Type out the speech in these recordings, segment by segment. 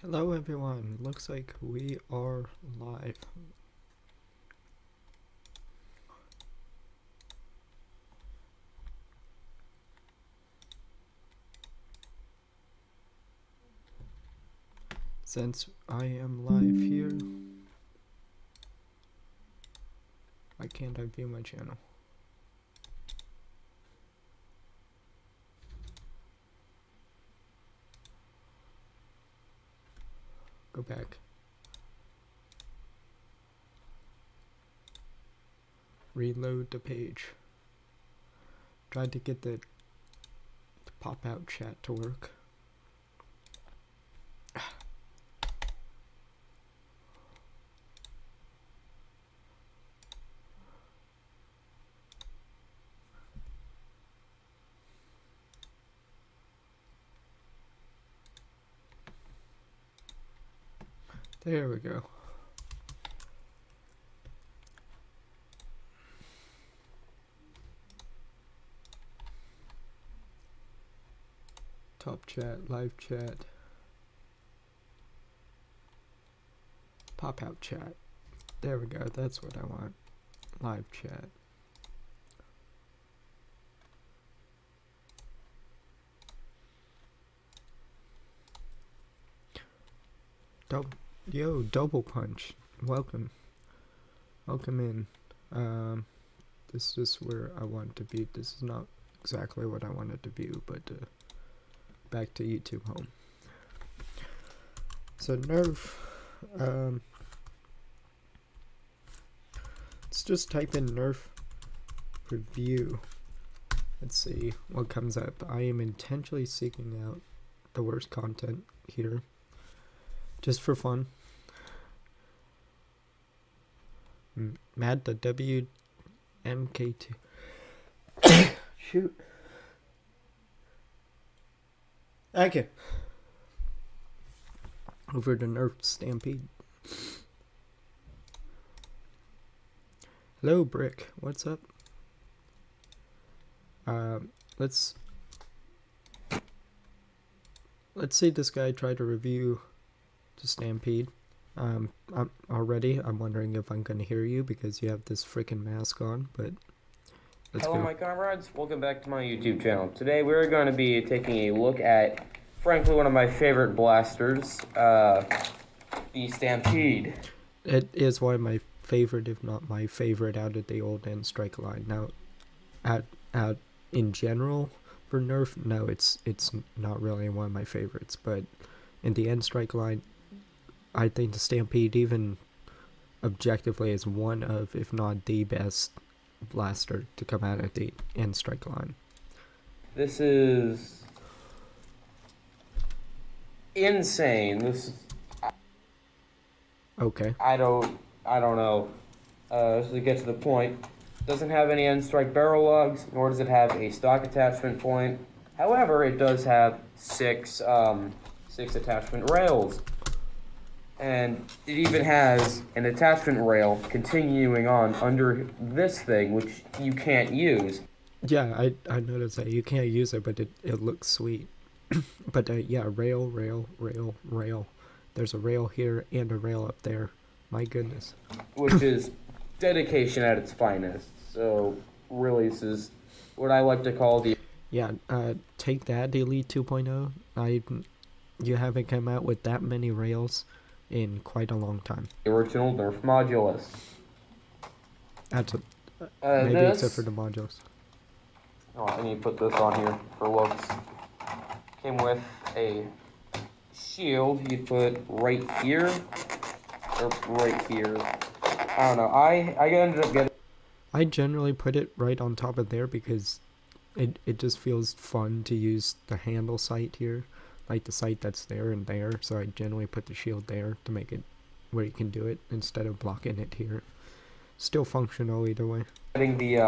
Hello everyone, looks like we are live. Since I am live here, why can't I view my channel? Go back. Reload the page. Tried to get the pop-out chat to work. There we go. Top chat, live chat, pop out chat. There we go, that's what I want. Live chat. Yo, double punch. Welcome. Welcome in. This is where I want to be. This is not exactly what I wanted to view, but back to YouTube home. So Nerf, let's just type in Nerf review. Let's see what comes up. I am intentionally seeking out the worst content here, just for fun. Mad the WMK2. Shoot. Okay. Over to Nerf Stampede. Hello, Brick. What's up? Let's see this guy try to review the Stampede. I'm wondering if I'm gonna hear you because you have this freaking mask on, but let's Hello, go. my comrades. Welcome back to my YouTube channel. Today we're going to be taking a look at, frankly, one of my favorite blasters, the Stampede. It is one of my favorite, if not my favorite, out of the old End Strike line. Now, out in general for Nerf, no, it's not really one of my favorites, but in the End Strike line, I think the Stampede, even objectively, is one of, if not the best blaster to come out of the End Strike line. This is insane. This is, Okay. I don't know. To get to the point, doesn't have any end strike barrel lugs, nor does it have a stock attachment point. However, it does have six attachment rails. And it even has an attachment rail continuing on under this thing, which you can't use. Yeah, I noticed that. You can't use it, but it looks sweet. But yeah, rail. There's a rail here and a rail up there. My goodness. Which is dedication at its finest. So, really, this is what I like to call the... Yeah, take that, Elite 2.0. You haven't come out with that many rails in quite a long time. original Nerf modulus. That's maybe This, except for the modules. oh, I need to put this on here for looks. Came with a shield you put right here, or right here. I don't know. I ended up getting... I generally put it right on top of there because it just feels fun to use the handle sight here, like the sight that's there and there. So I generally put the shield there to make it where you can do it instead of blocking it here. Still functional either way. Getting the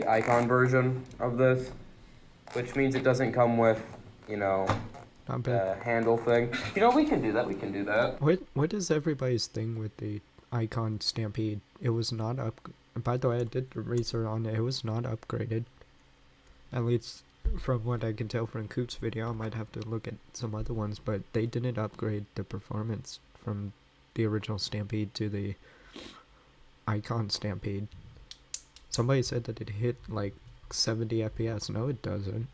icon version of this, which means it doesn't come with, you know, Not bad. handle thing. You know, we can do that. We can do that. What is everybody's thing with the icon Stampede? It was not up. By the way, I did the research on it. It was not upgraded. At least from what I can tell from Coop's video, I might have to look at some other ones, but they didn't upgrade the performance from the original Stampede to the Icon Stampede. Somebody said that it hit like 70 FPS. No, it doesn't.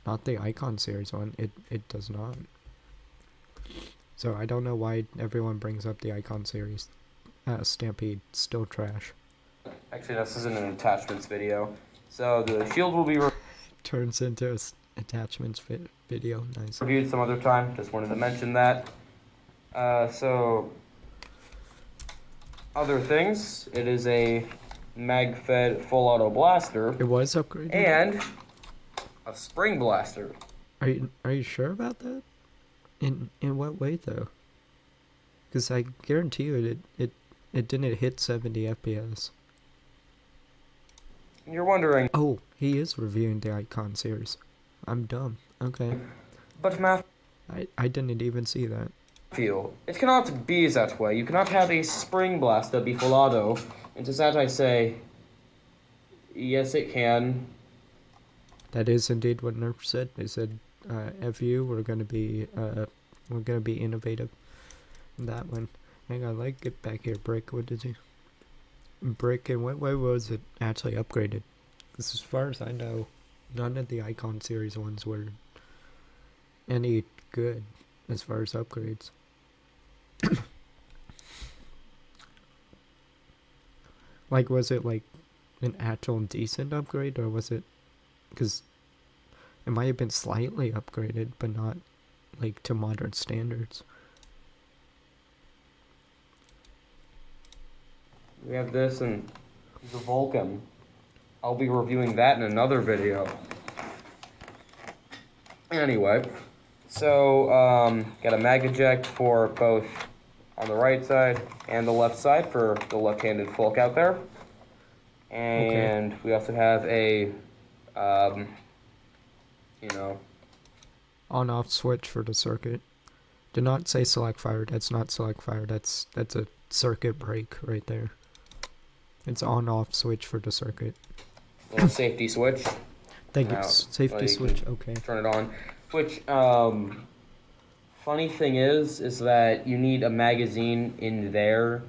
Not the Icon series one. It does not. So I don't know why everyone brings up the Icon series. Stampede, still trash. Actually, this isn't an attachments video. So the shield will be Turns into a attachments video. Nice. reviewed some other time. Just wanted to mention that. So other things. It is a mag-fed full auto blaster. It was upgraded. And a spring blaster. Are you sure about that? In what way though? Because I guarantee you it didn't hit 70 FPS. You're wondering. Oh, he is reviewing the Icon series. I'm dumb. Okay. But I didn't even see that. Matthew, it cannot be that way. You cannot have a spring blaster be full auto. And to that I say, yes it can. That is indeed what Nerf said. They said, "F you, we're gonna be innovative." In that one, hang on, like get back here, Brick. What did you? Brick, in what way was it actually upgraded? Because as far as I know, none of the Icon series ones were any good as far as upgrades. Like, was it like an actual decent upgrade, or was it? Because it might have been slightly upgraded, but not like to modern standards. We have this and the Vulcan. I'll be reviewing that in another video. Anyway, so got a mag eject for both on the right side and the left side for the left-handed folk out there. And we also have a, On-off switch for the circuit. Do not say select fire. That's not select fire. That's a circuit break right there. It's on-off switch for the circuit. little safety switch. Thank you. Now, Safety you switch. can Okay. Turn it on. Which, funny thing is that you need a magazine in there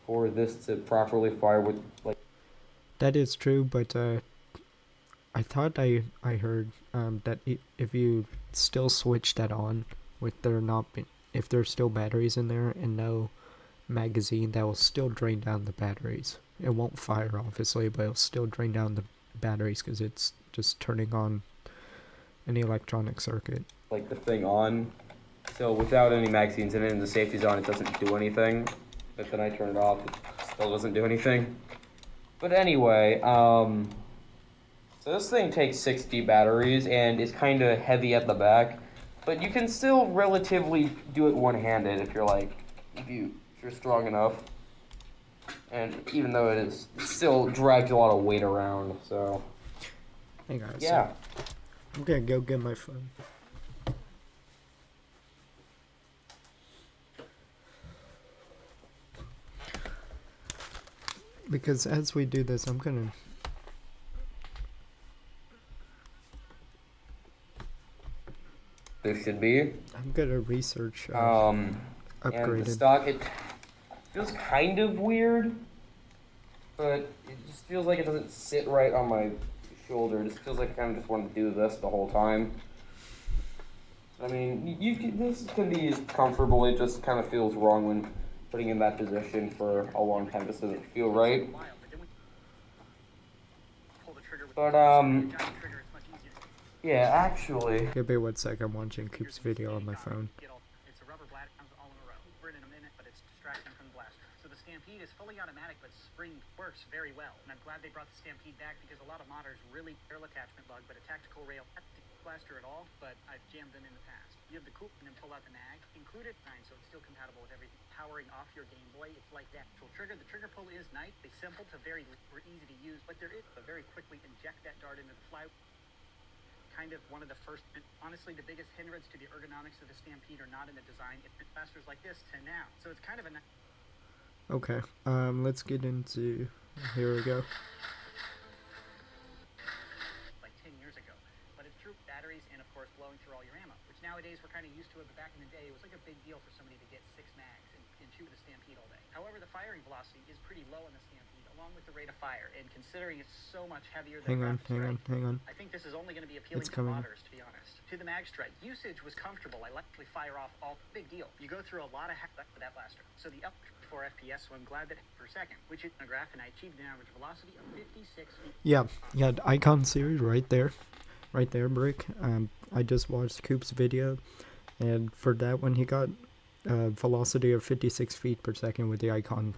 for this to properly fire with, like... That is true, but I thought I heard that if you still switch that on with if there's still batteries in there and no magazine, that will still drain down the batteries. It won't fire obviously, but it'll still drain down the batteries because it's just turning on an electronic circuit. Like the thing on, so without any magazines in it and the safety's on, it doesn't do anything. But then I turn it off, it still doesn't do anything. But anyway, so this thing takes 60 batteries and is kind of heavy at the back, but you can still relatively do it one-handed if you're strong enough. And even though it still drags a lot of weight around, so Hang on. yeah. So I'm gonna go get my phone. Because as we do this, I'm gonna... There should be. I'm gonna research And the upgraded. stock, it feels kind of weird, but it just feels like it doesn't sit right on my shoulder. It just feels like I kind of just want to do this the whole time. I mean, this can be used comfortable. It just kind of feels wrong when putting in that position for a long time. Just doesn't feel right. But yeah, actually. Give me 1 sec. I'm watching Coop's video on my phone. It's a rubber bladder comes all in a row. We're in a minute, but it's distracting from the blaster. So the Stampede is fully automatic, but spring works very well. And I'm glad they brought the Stampede back because a lot of modders really barrel attachment bug, but a tactical rail not the blaster at all, but I've jammed them in the past. You have the coop and then pull out the mag, included 9, so it's still compatible with everything. Powering off your Game Boy, it's like that. So trigger, the trigger pull is nice, it's simple to very easy to use, but there is a very quickly inject that dart into the fly. Kind of one of the first, honestly, the biggest hindrance to the ergonomics of the Stampede are not in the design. It's blasters like this to now. So it's kind of a... Okay, let's get into... Here we go. Like 10 years ago. batteries, and of course blowing through all your ammo, which nowadays we're kind of used to it, but back in the day it was like a big deal for somebody to get 6 mags and shoot with a Stampede all day. However, the firing velocity is pretty low in the Stampede, along with the rate of fire, and considering it's so much heavier than Hang on. I think this is only going to be appealing to modders, to be honest. To the mag strike, usage was comfortable. I likely fire off all big deal. You go through a lot of heck with that blaster. So the up 4 FPS, so I'm glad that per second, which is a graph, and I achieved an average velocity of 56 feet. Yeah, the icon series right there, Brick. I just watched Coop's video, and for that one he got velocity of 56 feet per second with the icon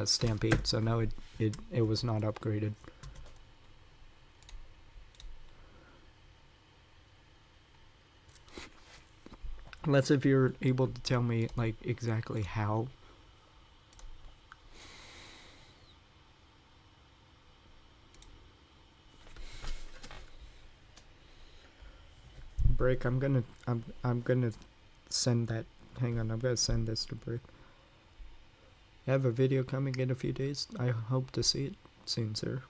Stampede. So no, it was not upgraded. Let's if you're able to tell me like exactly how. Brick, I'm gonna send that. Hang on, I'm gonna send this to Brick. I have a video coming in a few days. I hope to see it soon, sir.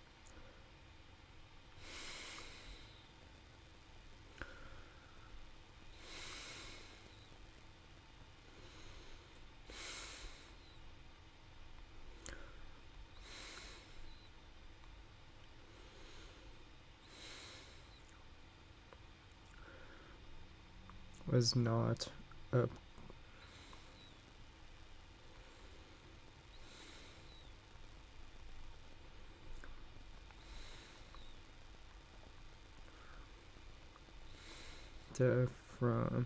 Was not up. From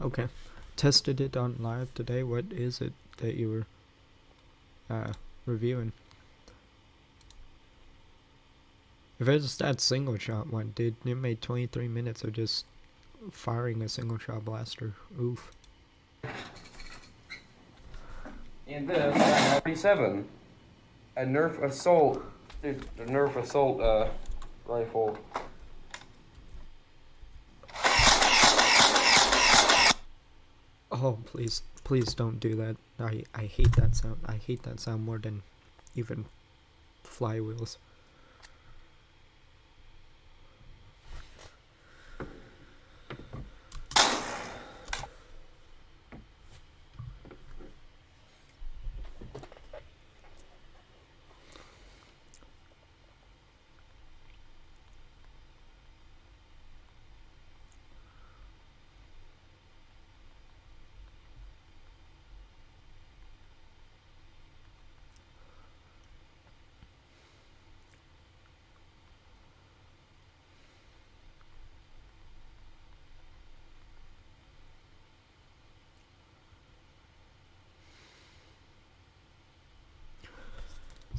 okay. Tested it on live today. What is it that you were reviewing? If it's that single shot one, dude, it made 23 minutes of just firing a single shot blaster. Oof. And this 47, a Nerf assault, dude, the Nerf assault rifle. Oh, please don't do that. I hate that sound. I hate that sound more than even flywheels.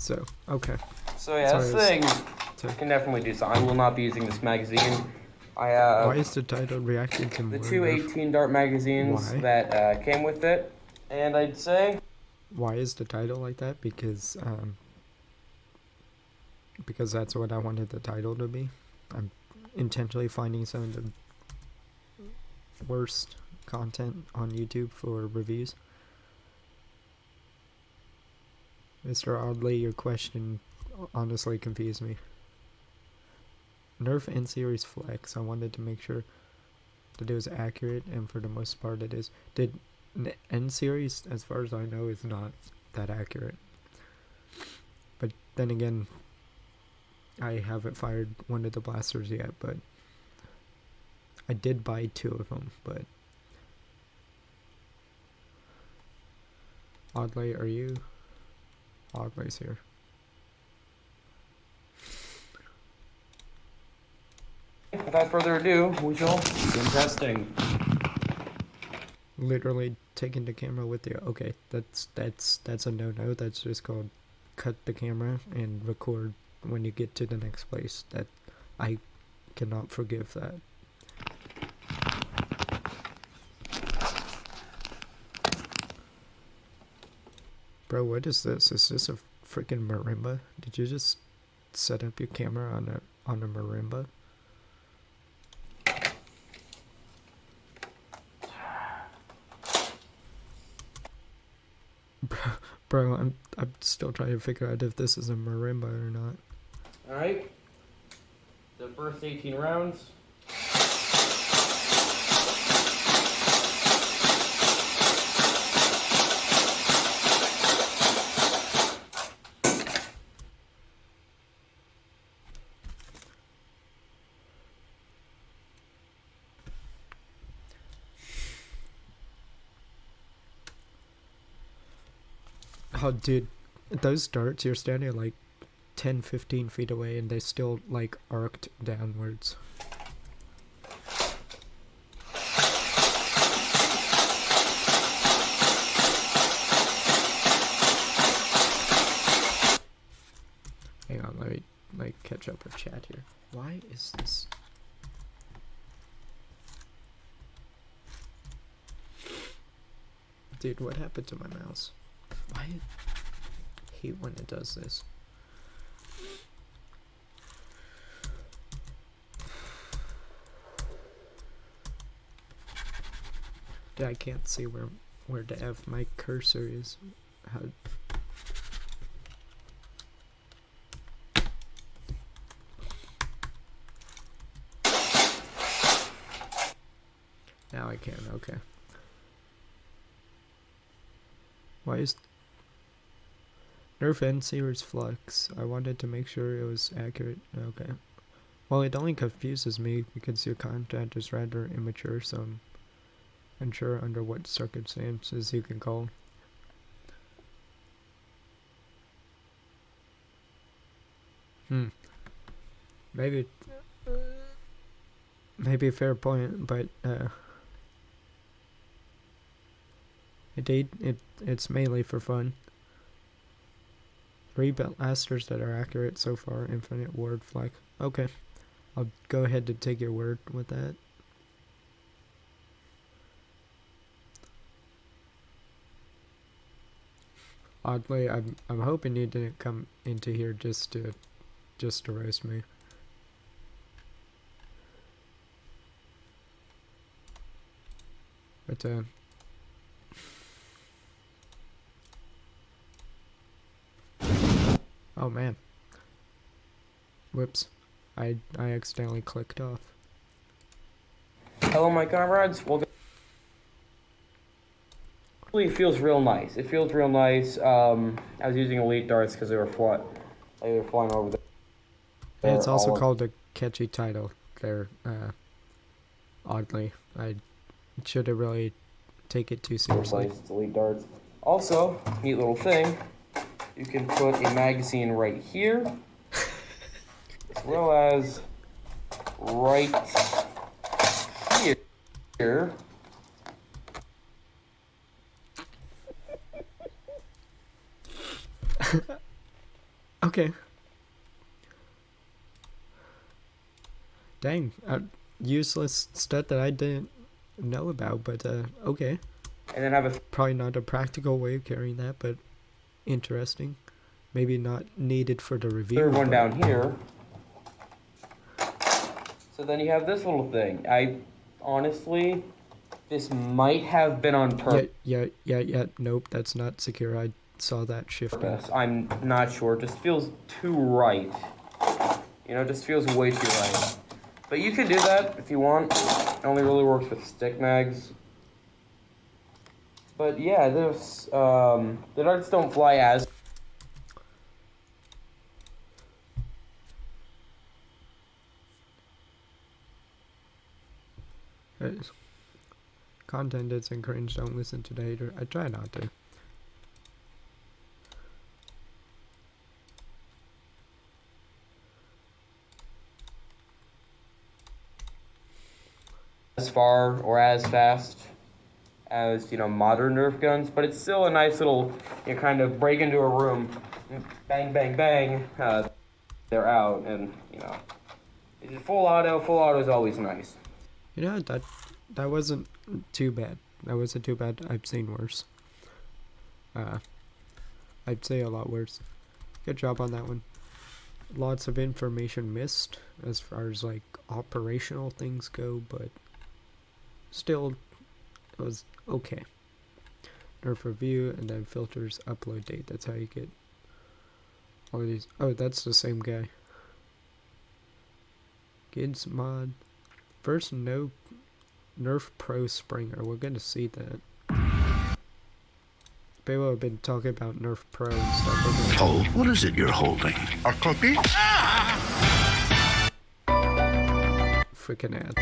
So, okay. So yeah, this thing can definitely do something. I will not be using this magazine. Why is the title reacting to the two 18 dart magazines that came with it, and I'd say. Why is the title like that? Because that's what I wanted the title to be. I'm intentionally finding some of the worst content on YouTube for reviews. Mr. Oddly, your question honestly confused me. Nerf N-Series Flex, I wanted to make sure that it was accurate, and for the most part it is. N-Series, as far as I know, is not that accurate. But then again, I haven't fired one of the blasters yet, but I did buy 2 of them, but... Oddly, are you... Oddly's here. Without further ado, we shall begin testing. Literally taking the camera with you. Okay, that's a no-no. That's just called cut the camera and record when you get to the next place. That I cannot forgive that. Bro, what is this? Is this a freaking marimba? Did you just set up your camera on a marimba? Bro, I'm still trying to figure out if this is a marimba or not. Alright. The first 18 rounds. Oh, dude, those darts, you're standing like 10, 15 feet away and they still like arced downwards. Hang on, let me like catch up with chat here. Why is this? Dude, what happened to my mouse? Why? I hate when it does this. Dude, I can't see where the F my cursor is. How? Now I can. Okay. Why is Nerf and Sears Flux? I wanted to make sure it was accurate. Okay. Well, it only confuses me because your content is rather immature, so I'm unsure under what circumstances you can call. Maybe a fair point, but indeed, it's mainly for fun. 3 blasters that are accurate so far. Infinite word flag. Okay, I'll go ahead and take your word with that. Oddly, I'm hoping you didn't come into here just to roast me. But oh man. Whoops. I accidentally clicked off. Hello, my comrades. Welcome. It feels real nice. It feels real nice. I was using elite darts because they were flying over there. Yeah, it's also called a catchy title there. Oddly, I shouldn't really take it too seriously. It's elite darts. Also, neat little thing. You can put a magazine right here, as well as right here. Okay. Dang, useless stuff that I didn't know about, but okay. And then have a Probably not a practical way of carrying that, but interesting. Maybe not needed for the review. third one down here. So then you have this little thing. Honestly, this might have been on purpose. Yeah. Nope, that's not secure. I saw that shifting. I'm not sure. It just feels too right. You know, it just feels way too right. But you can do that if you want. It only really works with stick mags. But yeah, this the darts don't fly as Content is in cringe, don't listen to the hater. I try not to. as far or as fast as, you know, modern Nerf guns, but it's still a nice little, you know, kind of break into a room, bang, bang, bang, they're out, and, you know, full auto is always nice. You know, that wasn't too bad. That wasn't too bad. I've seen worse. I'd say a lot worse. Good job on that one. Lots of information missed as far as like operational things go, but still it was okay. Nerf review and then filters upload date. That's how you get all of these. Oh, that's the same guy. Kids mod. First no Nerf Pro Springer. We're gonna see that. People have been talking about Nerf Pro and stuff. Oh, what is it you're holding? A cookie? Freaking ads.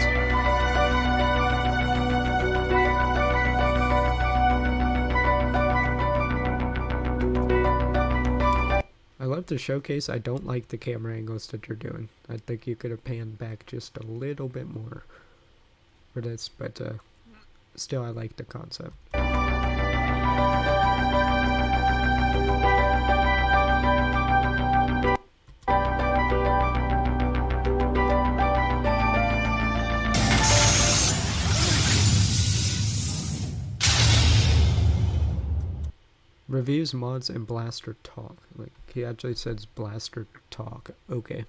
I love the showcase. I don't like the camera angles that you're doing. I think you could have panned back just a little bit more for this, but still I like the concept. Reviews, mods, and blaster talk. Like, he actually says blaster talk. Okay.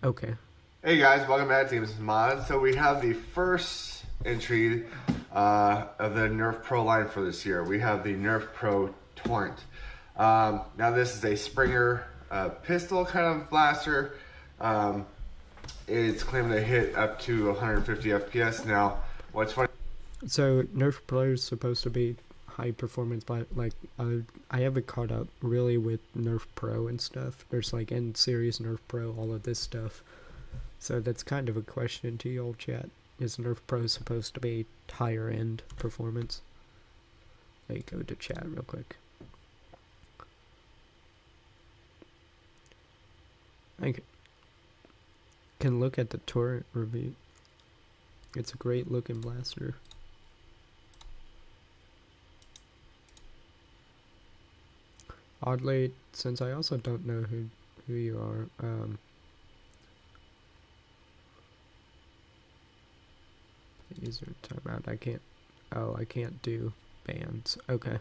Okay. Hey guys, welcome back to Games Mods. So we have the first entry of the Nerf Pro line for this year. We have the Nerf Pro Torrent. Now this is a Springer pistol kind of blaster. It's claiming to hit up to 150 FPS. Now, what's funny? So Nerf Pro is supposed to be high performance, but like I haven't caught up really with Nerf Pro and stuff. There's like N series Nerf Pro, all of this stuff. So that's kind of a question to you all chat. Is Nerf Pro supposed to be higher end performance? Let me go to chat real quick. I can look at the torrent review. It's a great looking blaster. Oddly, since I also don't know who you are, user timeout. I can't do bans. Okay.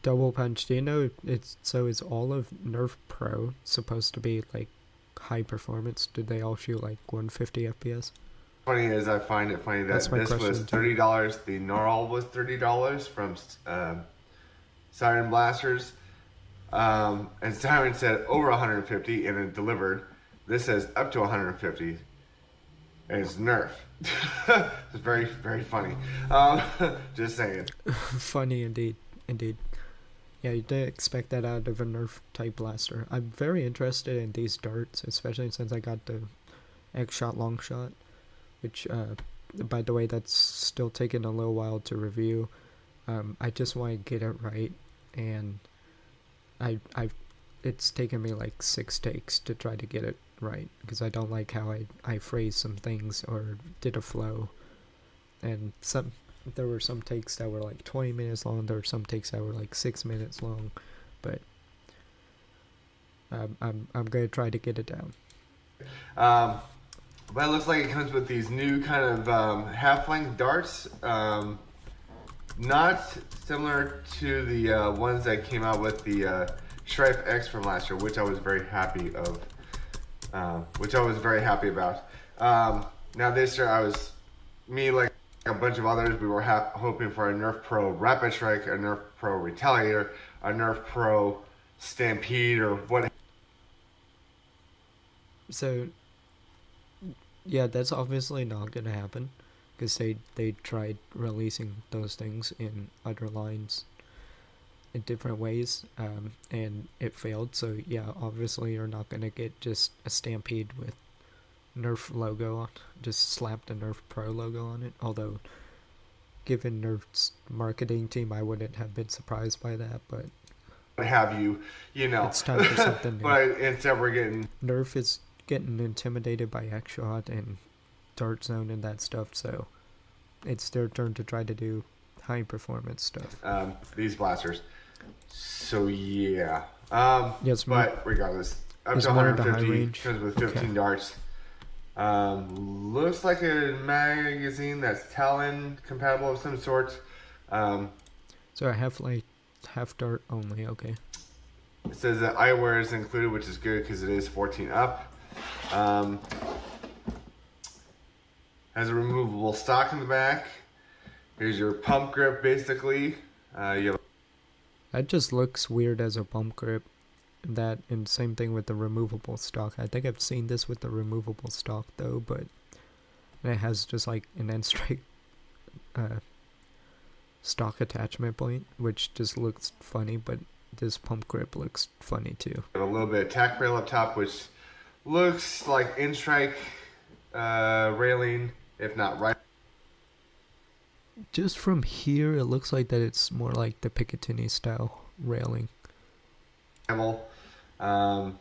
Double punch. Do you know is all of Nerf Pro supposed to be like high performance? Did they all shoot like 150 FPS? Funny is I find it funny that this was $30. The Normal was $30 from Siren Blasters. And Siren said over 150 and it delivered. This says up to 150. And it's Nerf. It's very, very funny. Just saying. Funny indeed. Indeed. Yeah, you didn't expect that out of a Nerf type blaster. I'm very interested in these darts, especially since I got the X-Shot long shot, which, by the way, that's still taking a little while to review. I just want to get it right, and it's taken me like 6 takes to try to get it right, because I don't like how I phrase some things or did a flow, and there were some takes that were like 20 minutes long, there were some takes that were like 6 minutes long, but I'm gonna try to get it down. But it looks like it comes with these new kind of half-length darts, not similar to the ones that came out with the Strife X from last year, which I was very happy of. Which I was very happy about. Now this year, like a bunch of others, we were hoping for a Nerf Pro Rapid Strike, a Nerf Pro Retaliator, a Nerf Pro Stampede, or what. So, yeah, that's obviously not gonna happen, because they tried releasing those things in other lines in different ways, and it failed. So yeah, obviously you're not gonna get just a Stampede with Nerf logo on, just slap the Nerf Pro logo on it. Although, given Nerf's marketing team, I wouldn't have been surprised by that. But have you know? It's time for something new. But instead, we're getting Nerf is getting intimidated by X-Shot and Dart Zone and that stuff. So it's their turn to try to do high performance stuff. These blasters. So yeah. Yes, but regardless, up to 150 comes with 15 darts. Looks like a magazine that's Talon compatible of some sort. So I have like half dart only. Okay. It says that eyewear is included, which is good because it is 14 up. Has a removable stock in the back. Here's your pump grip, basically. You have That just looks weird as a pump grip. That, and same thing with the removable stock. I think I've seen this with the removable stock though, but it has just like an end strike stock attachment point, which just looks funny, but this pump grip looks funny too. a little bit of tack rail up top, which looks like in strike railing, if not right. Just from here, it looks like that it's more like the Picatinny style railing. High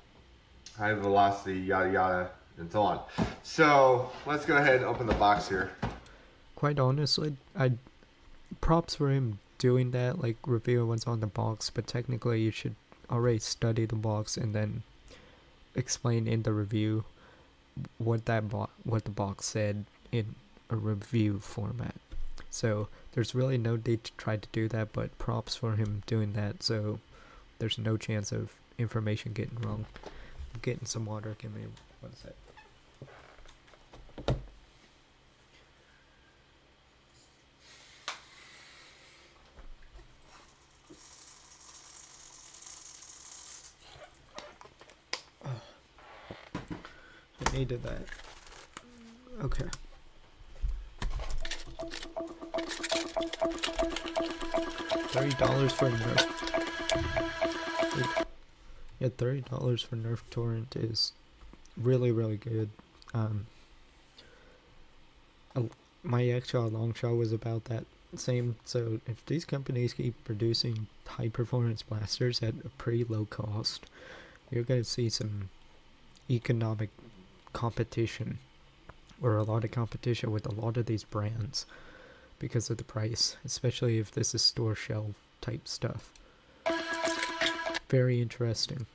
velocity, yada yada, and so on. So let's go ahead and open the box here. Quite honestly, I props for him doing that, like reveal what's on the box, but technically you should already study the box and then explain in the review what the box said in a review format. So there's really no need to try to do that, but props for him doing that, so there's no chance of information getting wrong. I'm getting some water. Give me 1 sec. I needed that. Okay. $30 for Nerf. Yeah, $30 for Nerf Torrent is really good. My actual long shot was about that same. So if these companies keep producing high performance blasters at a pretty low cost, you're gonna see some economic competition, or a lot of competition with a lot of these brands because of the price, especially if this is store shelf type stuff. Very interesting.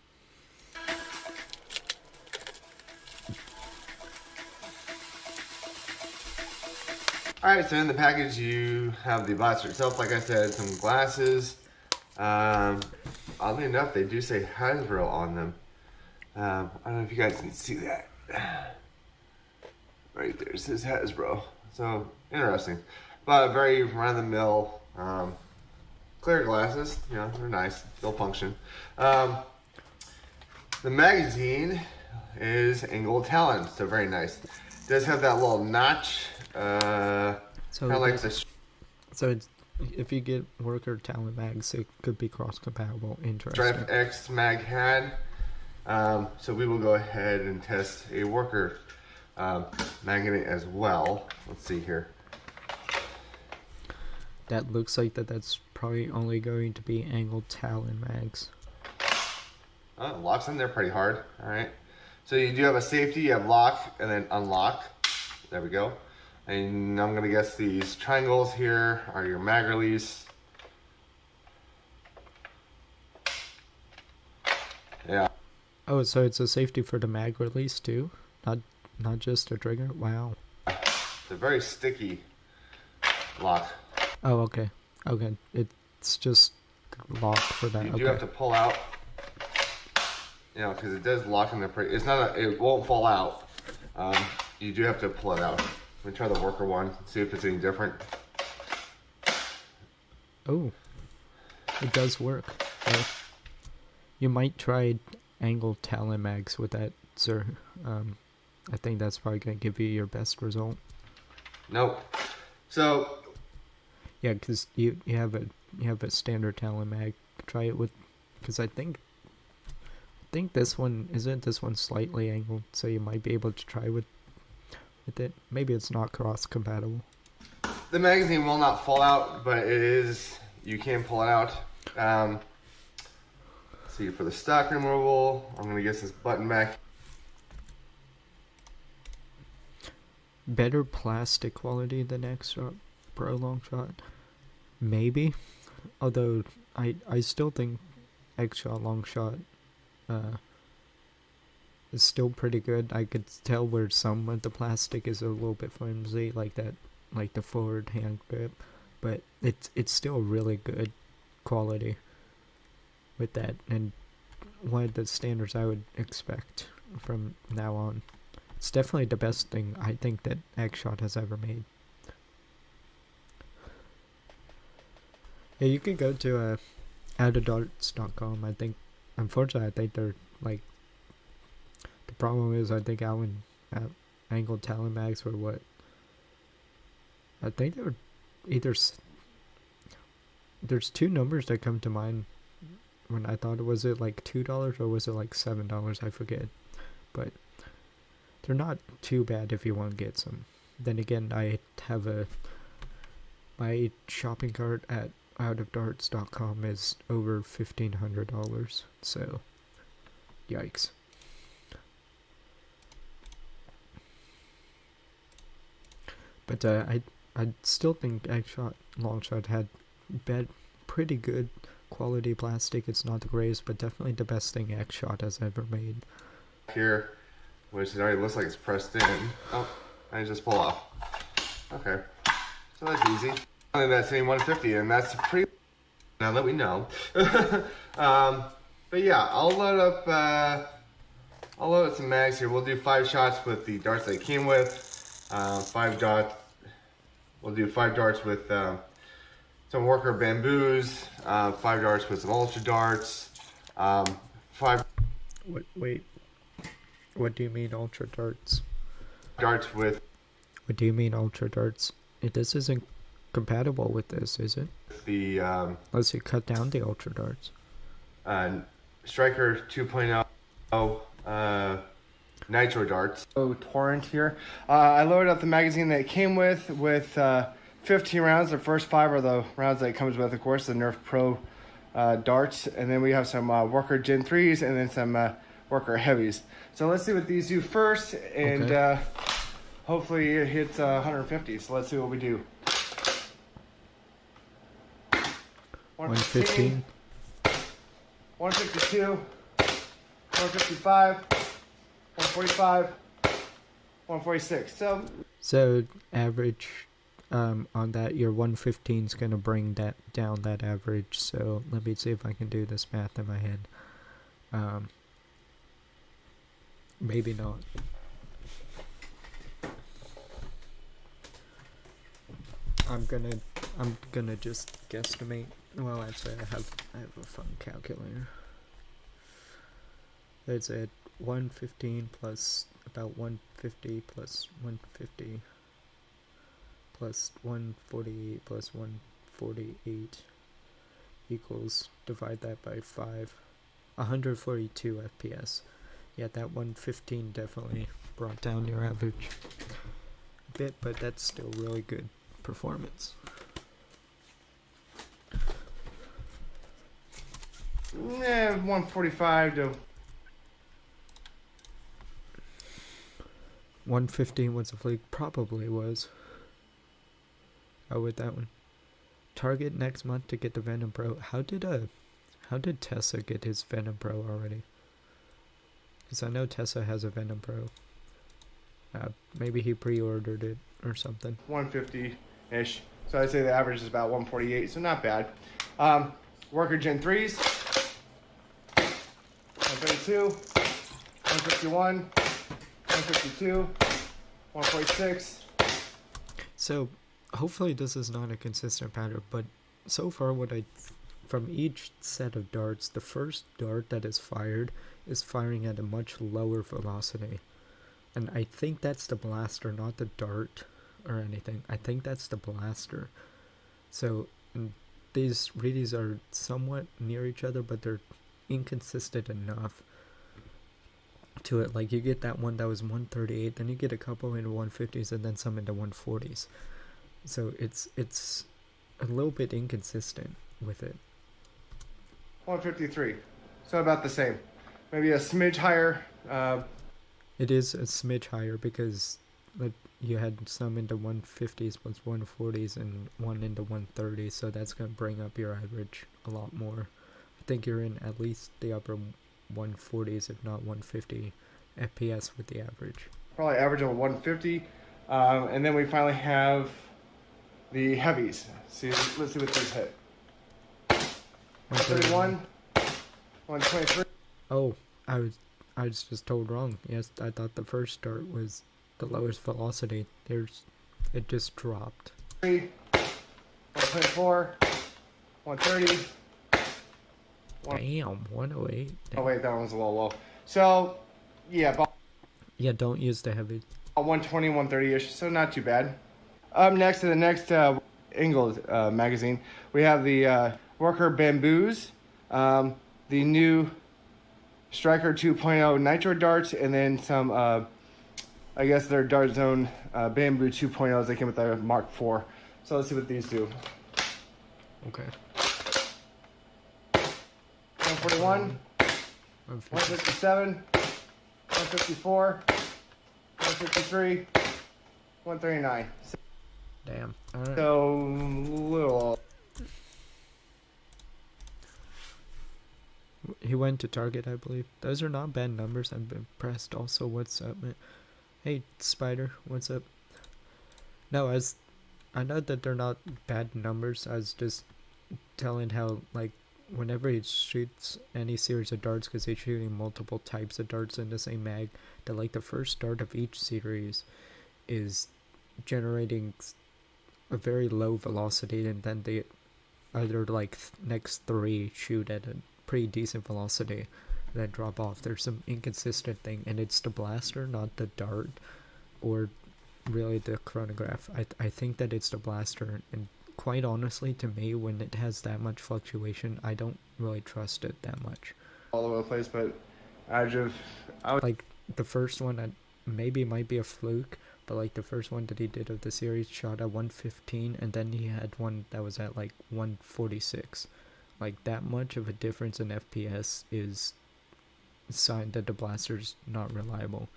Alright, so in the package you have the blaster itself, like I said, some glasses. Oddly enough, they do say Hasbro on them. I don't know if you guys can see that. Right there, it says Hasbro. So, interesting. But very run-of-the-mill, clear glasses. You know, they're nice. They'll function. The magazine is angled talon, so very nice. It does have that little notch. So kind of like this. So it's, if you get worker talent mags, it could be cross-compatible. Interesting. Stripe X mag had. So we will go ahead and test a worker magnet as well. Let's see here. That looks like that's probably only going to be angled talon mags. Oh, it locks in there pretty hard. All right. So you do have a safety. You have lock and then unlock. There we go. And I'm gonna guess these triangles here are your mag release. Yeah. Oh, so it's a safety for the mag release too, not just a trigger. Wow. It's a very sticky lock. Oh, okay. Okay, it's just locked for that. You okay. do have to pull out. You know, because it does lock in there pretty. It's not. It won't fall out. You do have to pull it out. Let me try the worker one. See if it's any different. Oh, it does work. You might try angled talon mags with that, sir. I think that's probably gonna give you your best result. Nope. So yeah, because you have a standard talon mag. Try it with, because I think this one isn't this one slightly angled, so you might be able to try with it. Maybe it's not cross compatible. the magazine will not fall out, but it is. You can pull it out. Let's see, for the stock removal, I'm gonna guess this button back. Better plastic quality than X-Shot Pro Long Shot, maybe. Although I still think X-Shot Long Shot is still pretty good. I could tell where some of the plastic is a little bit flimsy, like that, like the forward hand grip, but it's still really good quality. with that, and one of the standards I would expect from now on. It's definitely the best thing I think that X-Shot has ever made. Yeah, you could go to outofdarts.com. I think, unfortunately, I think they're like, the problem is I think angled talon mags were what? I think they were either, there's two numbers that come to mind when I thought, was it like $2 or was it like $7? I forget. But they're not too bad if you want to get some. Then again, I have my shopping cart at outofdarts.com is over $1,500, so yikes. But I still think X-Shot Longshot had pretty good quality plastic. It's not the greatest, but definitely the best thing X-Shot has ever made. Here, which it already looks like it's pressed in. Oh, I just pull off. Okay, so that's easy. I think that's saying 150, and that's pretty. Now that we know. But yeah, I'll load up some mags here. We'll do 5 shots with the darts they came with. 5 dots. We'll do 5 darts with some worker bamboos. 5 darts with some ultra darts. 5. Wait. What do you mean ultra darts? Darts with. What do you mean ultra darts? This isn't compatible with this, is it? The unless you cut down the ultra darts. Striker 2.0 nitro darts. Torrent here. I loaded up the magazine that it came with 15 rounds. The first 5 are the rounds that it comes with, of course, the Nerf Pro darts, and then we have some Worker Gen 3s and then some Worker Heavies. So let's see what these do first, and okay. Hopefully it hits 150. So let's see what we do. 115, 152, 155, 145, 146. So average on that, your 115 is going to bring that down, that average. So let me see if I can do this math in my head. Maybe not. I'm gonna just guesstimate. Well, actually, I have a fun calculator. It's at 115 plus about 150 plus 150 plus 148 plus 148 equals, divide that by 5, 142 FPS. Yeah, that 115 definitely brought down your average a bit, but that's still really good performance. Yeah, 145 to 115 was a fleek, probably was. Oh, with that one. Target next month to get the Venom Pro. How did Tessa get his Venom Pro already? Because I know Tessa has a Venom Pro. Maybe he pre-ordered it or something. 150-ish. So I'd say the average is about 148, so not bad. Worker Gen 3s. 132, 151, 152, 146. So hopefully this is not a consistent pattern, but so far from each set of darts, the first dart that is fired is firing at a much lower velocity. And I think that's the blaster, not the dart or anything. I think that's the blaster. So these readies are somewhat near each other, but they're inconsistent enough to it. Like, you get that one that was 138, then you get a couple into 150s and then some into 140s. So it's a little bit inconsistent with it. 153. So about the same. Maybe a smidge higher. It is a smidge higher because you had some into 150s plus 140s and one into 130s, so that's going to bring up your average a lot more. I think you're in at least the upper 140s, if not 150 FPS with the average. Probably average of 150. And then we finally have the heavies. Let's see what these hit. 131, 123. Oh, I was just told wrong. Yes, I thought the first dart was the lowest velocity. It just dropped. 124. 130. Damn, 108. Oh wait, that one was a little low. So, yeah, about Yeah, don't use the heavy. 120, 130-ish, so not too bad. Up next to the next Ingalls magazine, we have the Worker Bamboos, the new Striker 2.0 Nitro darts, and then some, I guess they're Dart Zone Bamboo 2.0s. They came with the Mark IV. So let's see what these do. Okay. 141, 157, 154, 153, 139. Damn. All right. So little. He went to Target, I believe. Those are not bad numbers. I'm impressed. Also, what's up, man? Hey, Spider, what's up? No, I know that they're not bad numbers. I was just telling how, like, whenever he shoots any series of darts, because he's shooting multiple types of darts in the same mag, that, like, the first dart of each series is generating a very low velocity, and then the other, like, next three shoot at a pretty decent velocity, then drop off. There's some inconsistent thing, and it's the blaster, not the dart, or really the chronograph. I think that it's the blaster, and quite honestly, to me, when it has that much fluctuation, I don't really trust it that much. All over the place, but I would Like, the first one, maybe might be a fluke, but like the first one that he did of the series shot at 115, and then he had one that was at like 146. Like, that much of a difference in FPS is a sign that the blaster's not reliable.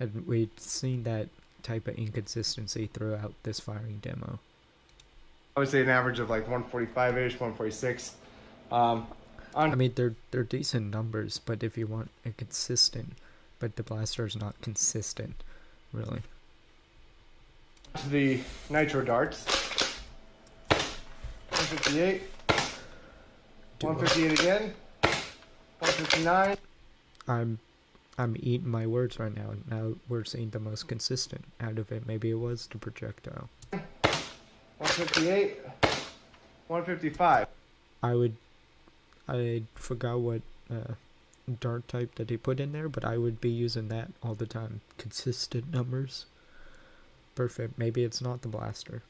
And we've seen that type of inconsistency throughout this firing demo. I would say an average of like 145-ish, 146. I mean, they're decent numbers, but if you want a consistent, but the blaster's not consistent, really. The Nitro darts. 158. 158 again. 159. I'm eating my words right now. Now we're seeing the most consistent out of it. Maybe it was the projectile. 158. 155. I forgot what dart type that he put in there, but I would be using that all the time. Consistent numbers. Perfect. Maybe it's not the blaster.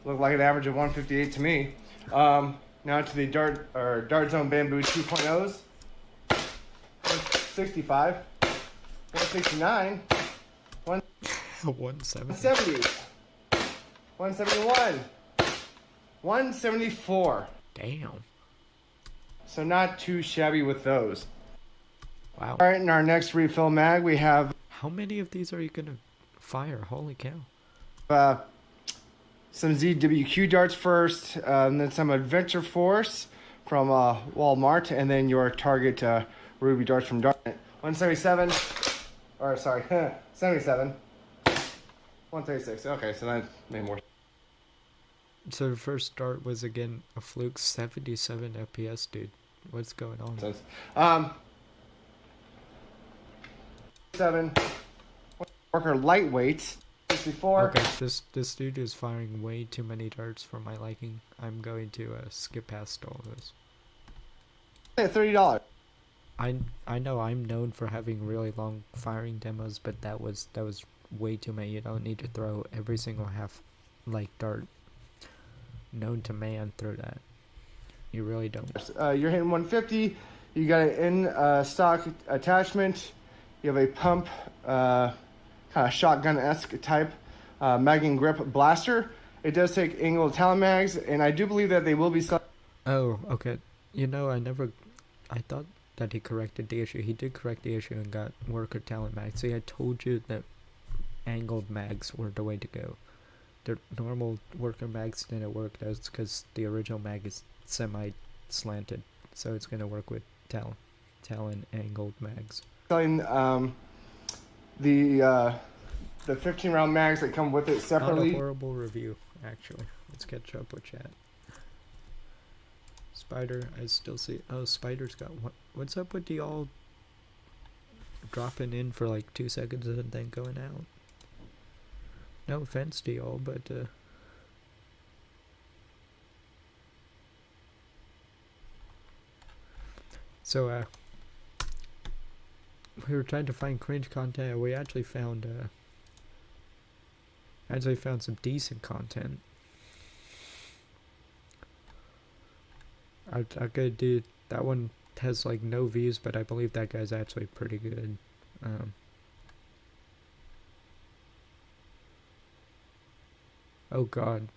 Looked like an average of 158 to me. Now to the Dart Zone Bamboo 2.0s. 165. 169. 170. 171. 174. Damn. So not too shabby with those. Wow. All right, in our next refill mag, we have How many of these are you gonna fire? Holy cow. some ZWQ darts first, and then some Adventure Force from Walmart, and then your Target Ruby darts from Dart. 177, or sorry, 77. 136. Okay, so that made more So the first dart was again a fluke. 77 FPS, dude. What's going on? sense. 7. Worker lightweight. 64. Okay, this dude is firing way too many darts for my liking. I'm going to skip past all this. $30. I know I'm known for having really long firing demos, but that was way too many. You don't need to throw every single half like dart known to man through that. You really don't. You're hitting 150. You got an in-stock attachment. You have a pump, kind of shotgun-esque type mag and grip blaster. It does take angled Talon mags, and I do believe that they will be selling. Oh, okay. You know, I thought that he corrected the issue. He did correct the issue and got worker talent mags. See, I told you that angled mags were the way to go. The normal worker mags didn't work. That's because the original mag is semi-slanted, so it's gonna work with Talon angled mags. Selling the 15-round mags that come with it Not separately. a horrible review, actually. Let's catch up with chat. Spider, I still see. Oh, Spider's got one. What's up with y'all dropping in for like 2 seconds and then going out? No offense to y'all, but so we were trying to find cringe content, and we actually found some decent content. I could do that one. Has like no views, but I believe that guy's actually pretty good. Oh god.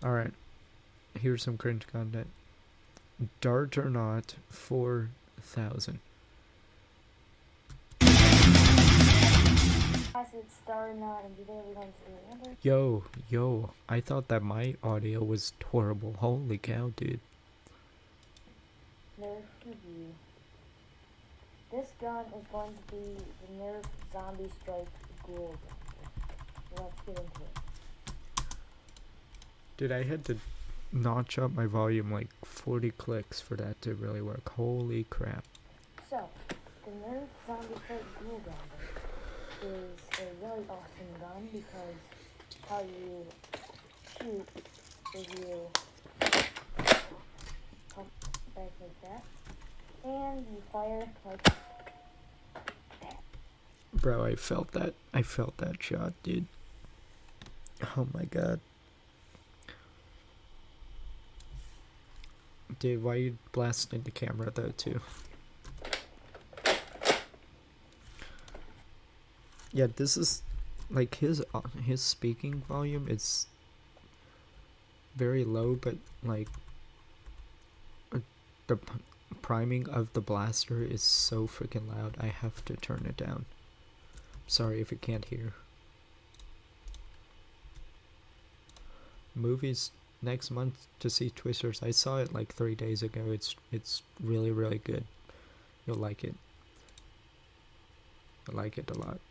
Alright. Here's some cringe content. Dart or not, 4,000. Yo, I thought that my audio was horrible. Holy cow, dude. Nerf review. This gun is going to be the Nerf Zombie Strike Ghoul gun. Let's get into it. Dude, I had to notch up my volume like 40 clicks for that to really work. Holy crap. So, the Nerf Zombie Strike Ghoul gun is a really awesome gun because how you shoot is you come back like that, and you fire like that. Bro, I felt that shot, dude. Oh my god. Dude, why you blasting the camera though too? Yeah, this is like his speaking volume is very low, but like the priming of the blaster is so freaking loud. I have to turn it down. Sorry if you can't hear. Movies next month to see Twisters. I saw it like 3 days ago. It's really good. You'll like it. I like it a lot.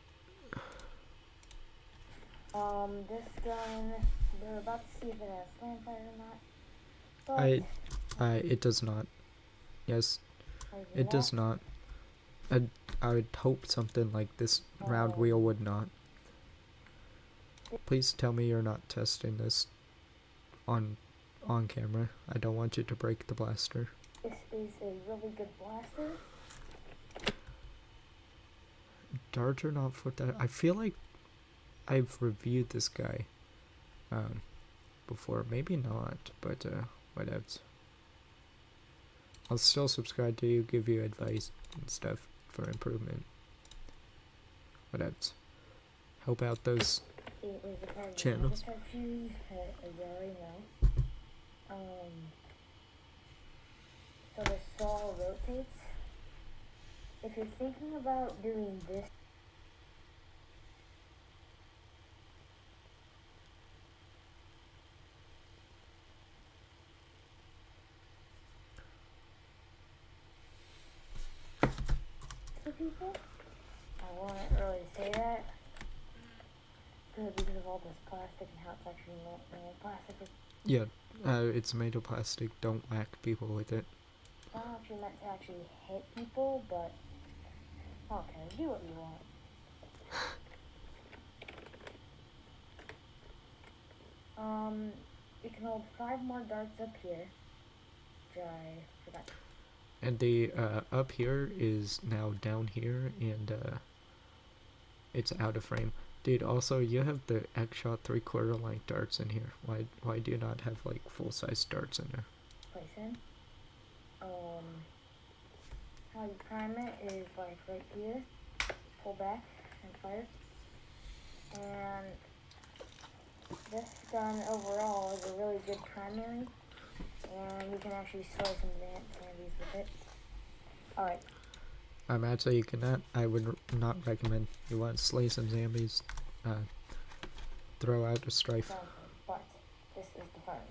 This gun, we're about to see if it has slamfire or not. But It does not. Yes, it not? does not. I would hope something like this round wheel would not. Please tell me you're not testing this on camera. I don't want you to break the blaster. This is a really good blaster. Dart or not for that? I feel like I've reviewed this guy before. Maybe not, but whatever. I'll still subscribe to you, give you advice and stuff for improvement. Whatever. Help out those It is a part of channels. the shoes, as you already know. So the saw rotates. If you're thinking about doing this, to people, I won't really say that because of all this plastic and how it's actually made plastic. Yeah, it's made of plastic. Don't whack people with it. It's not actually meant to actually hit people, but okay, do what you want. You can hold 5 more darts up here, which I forgot. And the up here is now down here, and it's out of frame. Dude, also you have the X-Shot 3/4 length darts in here. Why do you not have like full-size darts in there? Place in. How you prime it is like right here, pull back and fire. And this gun overall is a really good primary, and you can actually slay some zombies with it. Alright. Actually, you cannot. I would not recommend. You want to slay some zombies, throw out a strife. But this is the firing test.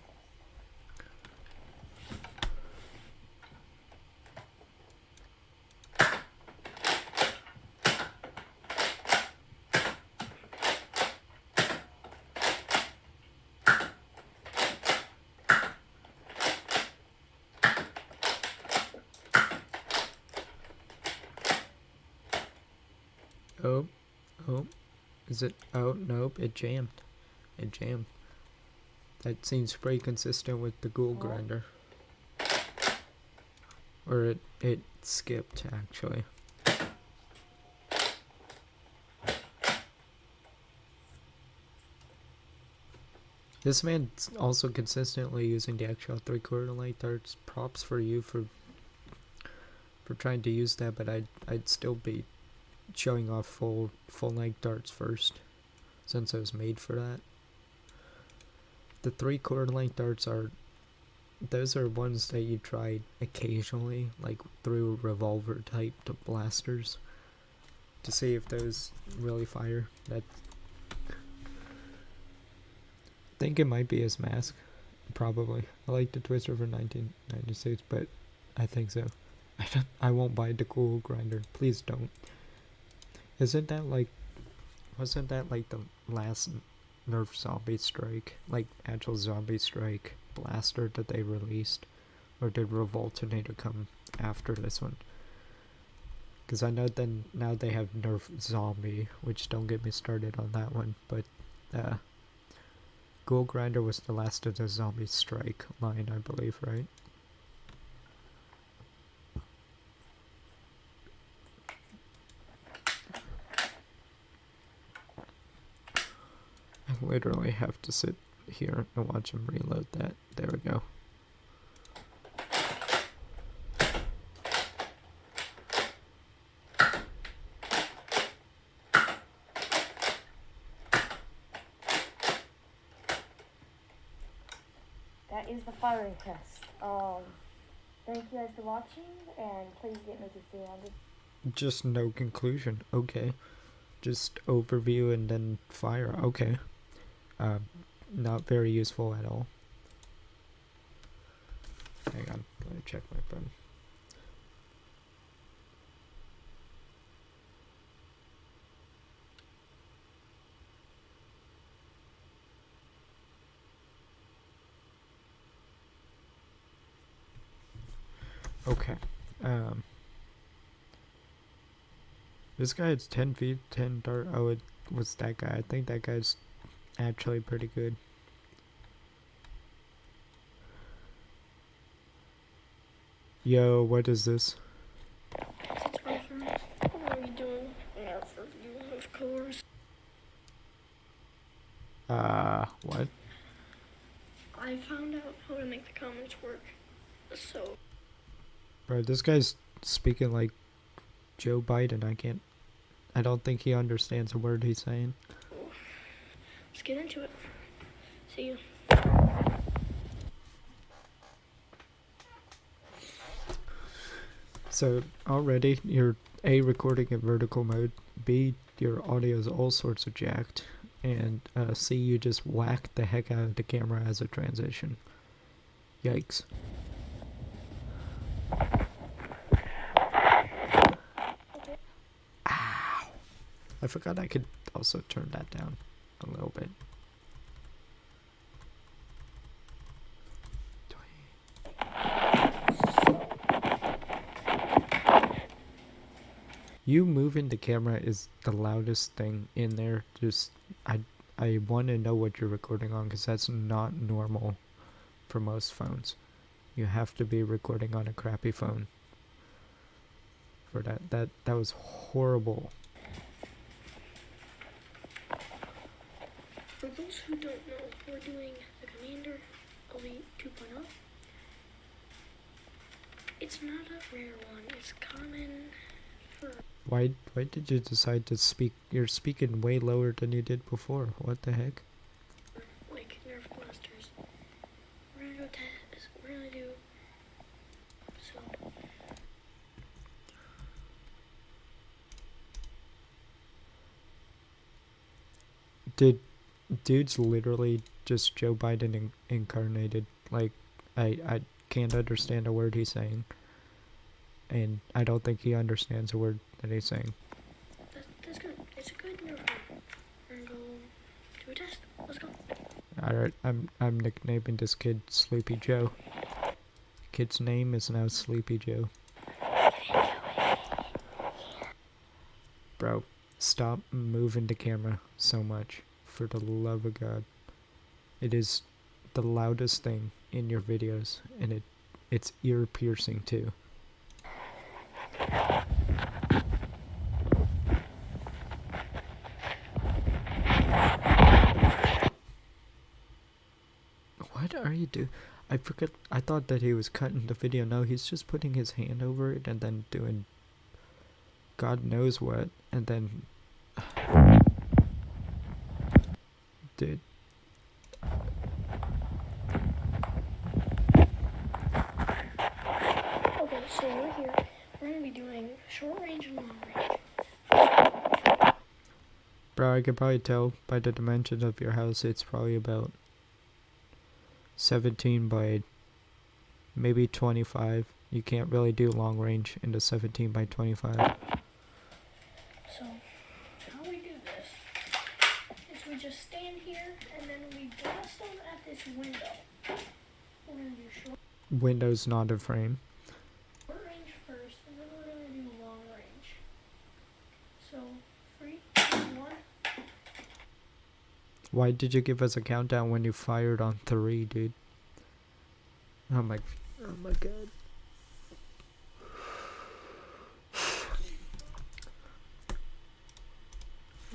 Oh, oh, is it? Oh, nope, it jammed. It jammed. That seems pretty consistent with the ghoul grinder. Or it skipped, actually. This man's also consistently using the actual 3/4 length darts. Props for you for trying to use that, but I'd still be showing off full length darts first, since it was made for that. The 3/4 length darts those are ones that you try occasionally, like through revolver type to blasters, to see if those really fire. That I think it might be his mask, probably. I like the Twister for 1996, but I think so. I won't buy the ghoul grinder. Please don't. Wasn't that like the last Nerf zombie strike, like actual zombie strike blaster that they released? Or did Revoltinator come after this one? Because I know then now they have Nerf zombie, which don't get me started on that one, but Ghoul Grinder was the last of the zombie strike line, I believe, right? I literally have to sit here and watch him reload that. There we go. That is the firing test. Thank you guys for watching, and please get me to 300. Just no conclusion. Okay. Just overview and then fire. Okay. Not very useful at all. Hang on. Let me check my phone. Okay. This guy is 10 feet, 10 dart. Oh, it was that guy. I think that guy's actually pretty good. Yo, what is this? What are we doing? Nerf review, of course. What? I found out how to make the comments work. So, Bro, this guy's speaking like Joe Biden. I don't think he understands a word he's saying. let's get into it. See you. So already you're A, recording in vertical mode, B, your audio is all sorts of jacked, and C, you just whacked the heck out of the camera as a transition. Yikes. Ow. I forgot I could also turn that down a little bit. You moving the camera is the loudest thing in there. Just I want to know what you're recording on, because that's not normal for most phones. You have to be recording on a crappy phone for that. That was horrible. For those who don't know, we're doing the Commander Elite 2.0. It's not a rare one. It's common for... Why did you decide to speak? You're speaking way lower than you did before. What the heck? like Nerf blasters. We're gonna go test. We're gonna do. So. Did dude's literally just Joe Biden incarnated? Like, I can't understand a word he's saying, and I don't think he understands a word that he's saying. That's good. It's a good Nerf one. We're gonna go do a test. Let's go. Alright, I'm nicknaming this kid Sleepy Joe. Kid's name is now Sleepy Joe. Bro, Stop moving the camera so much. For the love of God. It is the loudest thing in your videos, and it's ear piercing too. What are you doing? I forgot. I thought that he was cutting the video. No, he's just putting his hand over it and then doing God knows what, and then dude. Okay, so we're here. We're gonna be doing short range and long range. Bro, I could probably tell by the dimensions of your house it's probably about 17 by maybe 25. You can't really do long range in the 17 by 25. So, how we do this is we just stand here and then we blast them at this window. We're gonna do short Windows not a frame. range first, and then we're gonna do long range. So, 3, 2, 1. Why did you give us a countdown when you fired on 3, dude? Oh my God.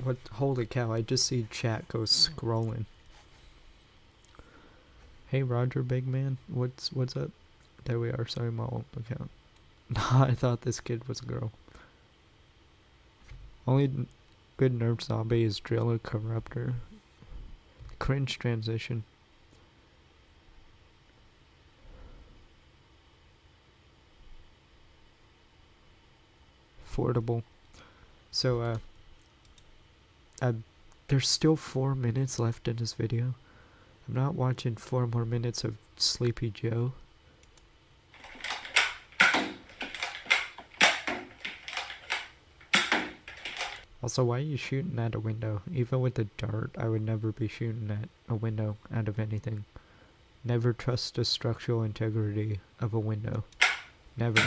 What? Holy cow, I just see chat go scrolling. Hey Roger, big man, what's up? There we are, sorry, my old account. Nah, I thought this kid was a girl. Only good Nerf zombie is Driller Corruptor. Cringe transition. Affordable. So, there's still 4 minutes left in this video. I'm not watching 4 more minutes of Sleepy Joe. Also, why are you shooting at a window? Even with a dart, I would never be shooting at a window out of anything. Never trust the structural integrity of a window. Never.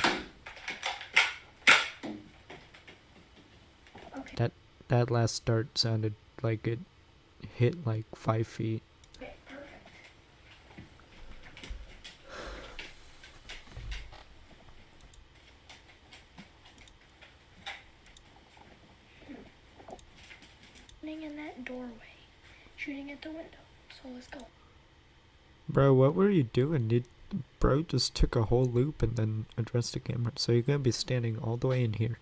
Okay. That last dart sounded like it hit like 5 feet. Okay, perfect. Shooting in that doorway. Shooting at the window. So let's go. Bro, what were you doing? Bro just took a whole loop and then addressed the camera. So you're gonna be standing all the way in here.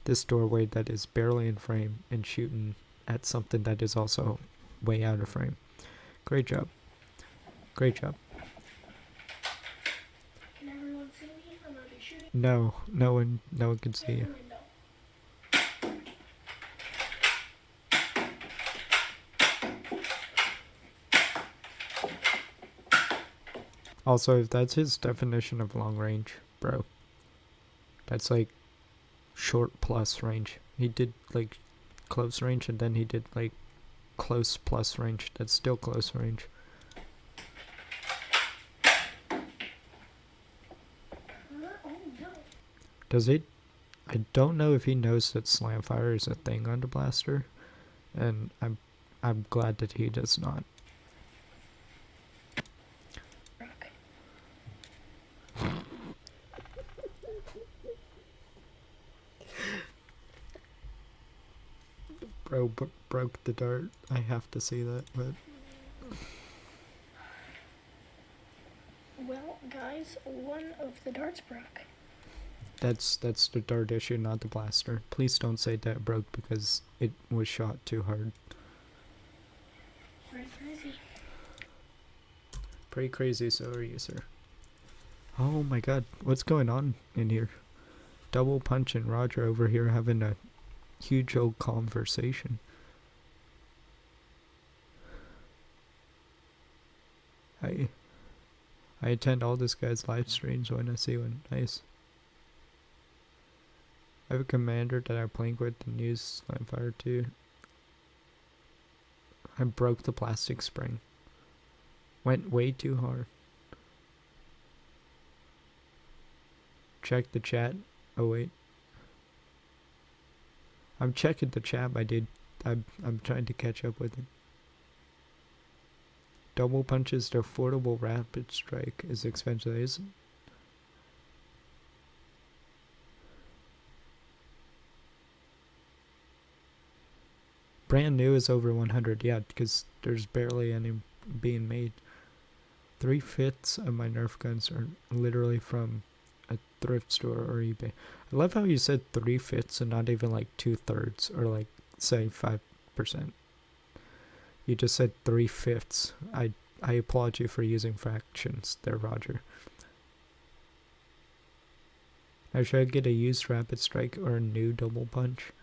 This doorway that is barely in frame and shooting at something that is also way out of frame. Great job. Great job. Can everyone see me? I'm gonna be shooting No one can see at the you. window. Also, if that's his definition of long range, bro, that's like short plus range. He did like close range and then he did like close plus range. That's still close range. Oh no. Does it? I don't know if he knows that slam fire is a thing on the blaster, and I'm glad that he does not. Rock. Bro broke the dart. I have to see that, but Well, guys, one of the darts broke. that's the dart issue, not the blaster. Please don't say that broke because it was shot too hard. Pretty crazy. Pretty crazy, so are you, sir. Oh my God, what's going on in here? Double Punch and Roger over here having a huge old conversation. I attend all this guy's live streams when I see one. Nice. I have a commander that I'm playing with and use Slamfire too. I broke the plastic spring. Went way too hard. Check the chat. Oh wait. I'm checking the chat, my dude. I'm trying to catch up with it. Double punch is the affordable rapid strike. Is expensive, isn't it? Brand new is over 100, yeah, because there's barely any being made. 3/5 of my Nerf guns are literally from a thrift store or eBay. I love how you said 3/5 and not even like 2/3 or like say 5%. You just said 3/5. I applaud you for using fractions there, Roger. Now, should I get a used rapid strike or a new double punch?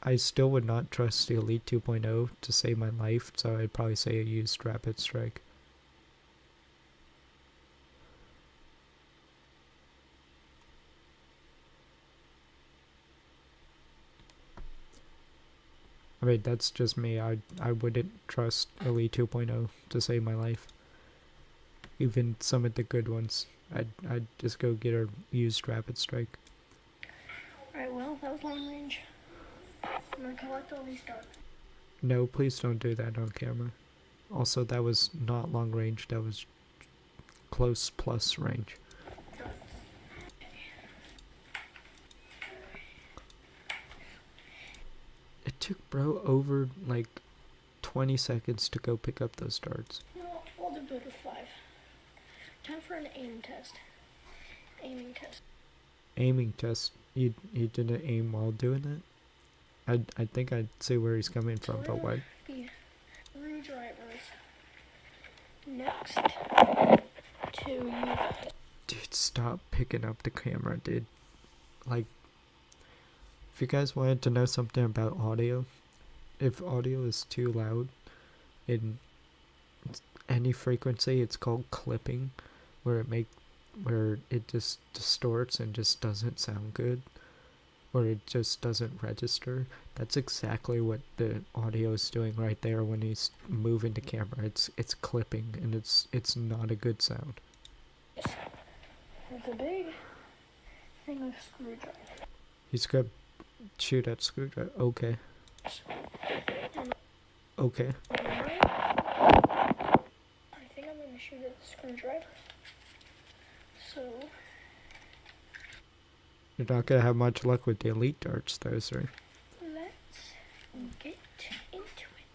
I still would not trust the Elite 2.0 to save my life, so I'd probably say a used rapid strike. I mean, that's just me. I wouldn't trust Elite 2.0 to save my life. Even some of the good ones. I'd just go get a used rapid strike. Alright, well, that was long range. I'm gonna collect all these darts. No, please don't do that on camera. Also, that was not long range. That was close plus range. It took bro over like 20 seconds to go pick up those darts. No, I'll do good with 5. Time for an aim test. Aiming test. Aiming test. You didn't aim while doing it? I think I'd see where he's coming from, but why? Screwdrivers. Next to you guys. Dude, stop picking up the camera, dude. Like, if you guys wanted to know something about audio, if audio is too loud in any frequency, it's called clipping, where it just distorts and just doesn't sound good, or it just doesn't register. That's exactly what the audio is doing right there when he's moving the camera. It's clipping, and it's not a good sound. There's a big thing of screwdriver. He's gonna shoot at screwdriver. Okay. Okay. I think I'm gonna shoot at the screwdriver. So You're not gonna have much luck with the elite darts, though, sir. let's get into it.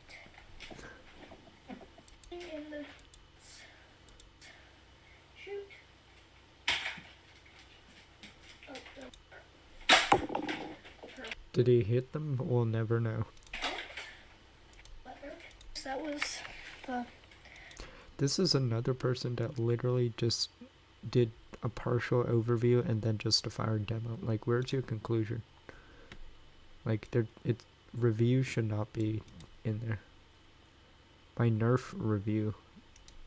In the shoot. Did he hit them? We'll never know. That was the This is another person that literally just did a partial overview and then just a fire demo. Like, where's your conclusion? Like, review should not be in there. My Nerf review.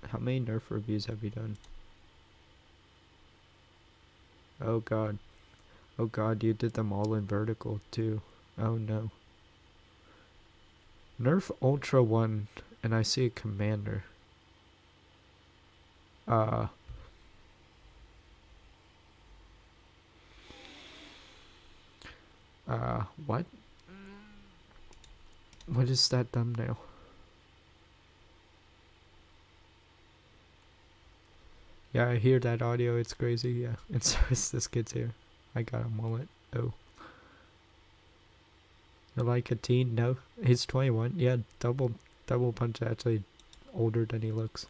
How many Nerf reviews have you done? Oh god. Oh god, you did them all in vertical too. Oh no. Nerf Ultra 1, and I see a commander. What? What is that thumbnail? Yeah, I hear that audio, it's crazy, yeah. And so is this kid's here. I got a mullet. Oh. You're like a teen? No. He's 21. Yeah, double punch actually older than he looks.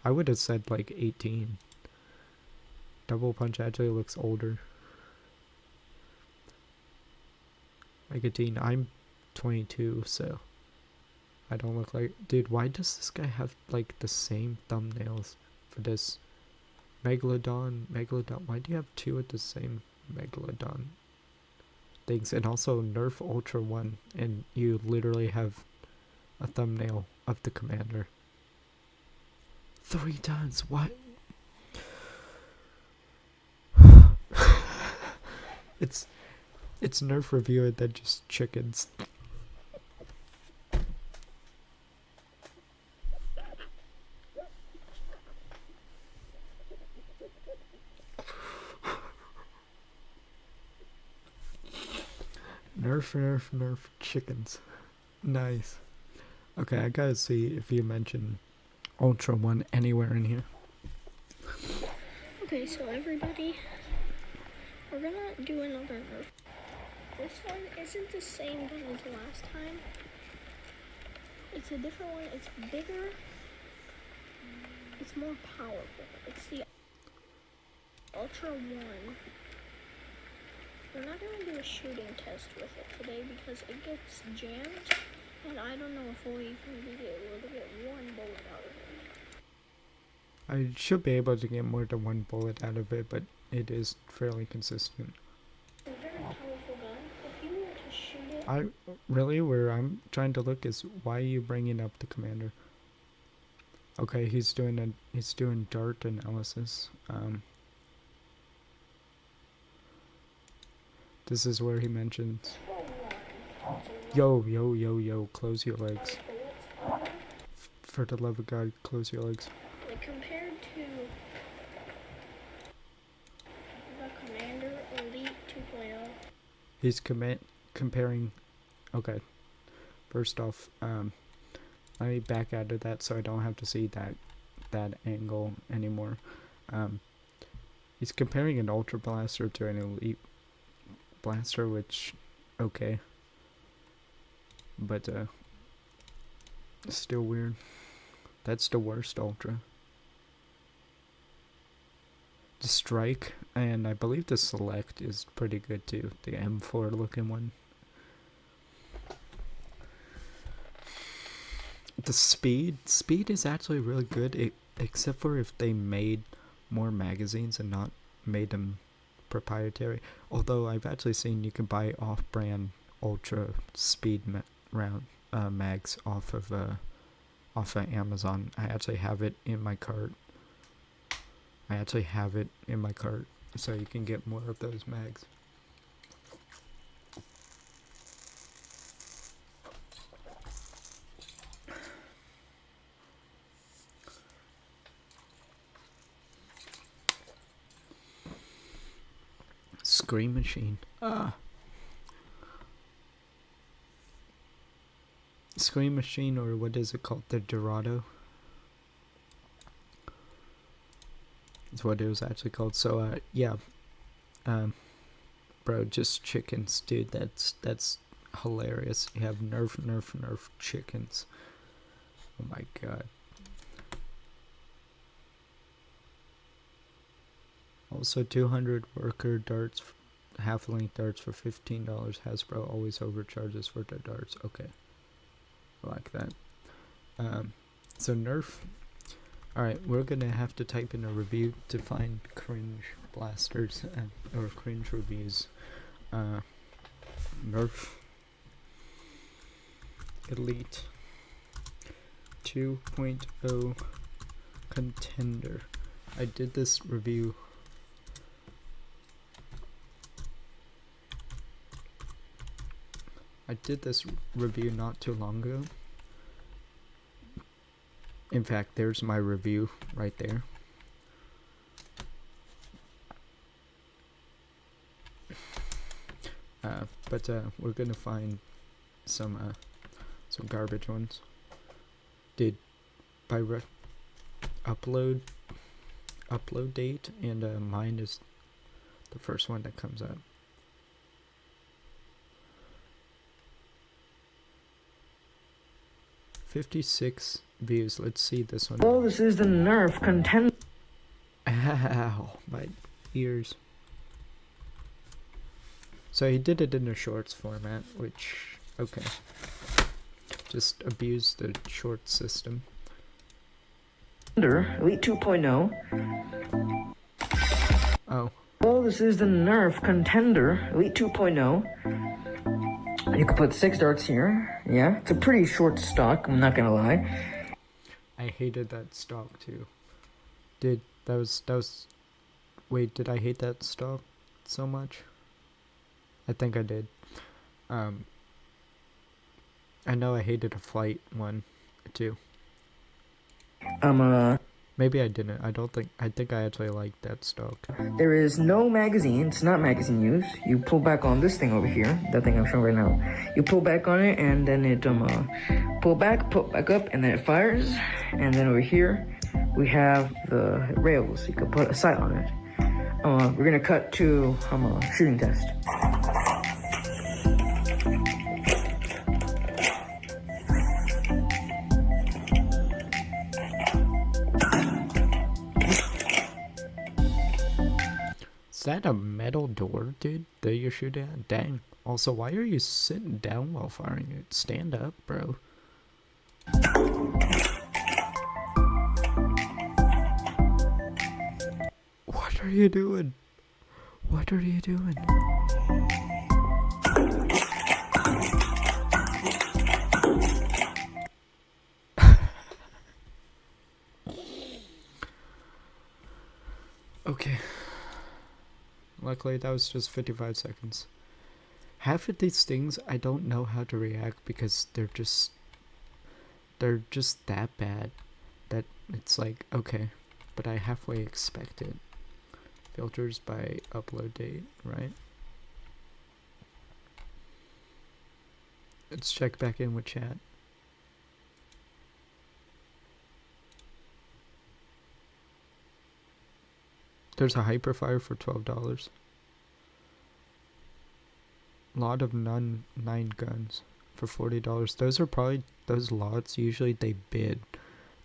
I would have said like 18. Double punch actually looks older. Like a teen. I'm 22, so I don't look like... Dude, why does this guy have like the same thumbnails for this? Megalodon. Why do you have two with the same Megalodon things? And also Nerf Ultra 1, and you literally have a thumbnail of the commander 3 times. What? it's Nerf reviewer than just chickens. Nerf chickens. Nice. Okay, I gotta see if you mention Ultra One anywhere in here. Okay, so everybody, we're gonna do another Nerf. This one isn't the same gun as last time. It's a different one. It's bigger. It's more powerful. It's the Ultra One. We're not gonna do a shooting test with it today because it gets jammed, and I don't know if we'll even be able to get one bullet out of it. I should be able to get more than one bullet out of it, but it is fairly consistent. It's a very powerful gun. If you were to shoot it, Where I'm trying to look is why are you bringing up the commander? Okay, he's doing dart analysis. This is where he mentions, yo, close your legs. For the love of God, close your legs. like compared to the Commander Elite 2.0. He's comparing. Okay, first off, let me back out of that so I don't have to see that angle anymore. He's comparing an Ultra Blaster to an Elite Blaster, which, okay, but still weird. That's the worst Ultra. The Strike, and I believe the Select is pretty good too, the M4 looking one. The speed is actually really good, except for if they made more magazines and not made them proprietary. Although I've actually seen you can buy off-brand ultra speed mags off of Amazon. I actually have it in my cart. So you can get more of those mags. Scream Machine. Scream Machine, or what is it called? The Dorado. That's what it was actually called. So, yeah. Bro, just chickens, dude. That's hilarious. You have Nerf chickens. Oh my god. Also, 200 worker darts, half-length darts for $15. Hasbro always overcharges for their darts. Okay, I like that. So Nerf. Alright, we're gonna have to type in a review to find cringe blasters or cringe reviews. Nerf Elite 2.0 Contender. I did this review not too long ago. In fact, there's my review right there. But we're gonna find some garbage ones. Did by upload date, and mine is the first one that comes up. $56 views. Let's see this one. Oh, this is the Nerf Contender. Ow, my ears. So he did it in a shorts format, which, okay. Just abuse the short system. Elite 2.0. Oh. Oh, this is the Nerf Contender Elite 2.0. You can put 6 darts here. Yeah, it's a pretty short stock, I'm not gonna lie. I hated that stock too. Wait, did I hate that stock so much? I think I did. I know I hated a flight one too. Maybe I didn't. I think I actually liked that stock. There is no magazine. It's not magazine use. You pull back on this thing over here, that thing I'm showing right now. You pull back on it, and then it pull back up, and then it fires. And then over here, we have the rails. You can put a sight on it. We're gonna cut to shooting test. Is that a metal door, dude, that you're shooting at? Dang. Also, why are you sitting down while firing it? Stand up, bro. What are you doing? What are you doing? Okay. Luckily, that was just 55 seconds. Half of these things, I don't know how to react because they're just that bad that it's like, okay, but I halfway expect it. Filters by upload date, right? Let's check back in with chat. There's a Hyperfire for $12. Lot of 9 guns for $40. Those are probably those lots. Usually they bid.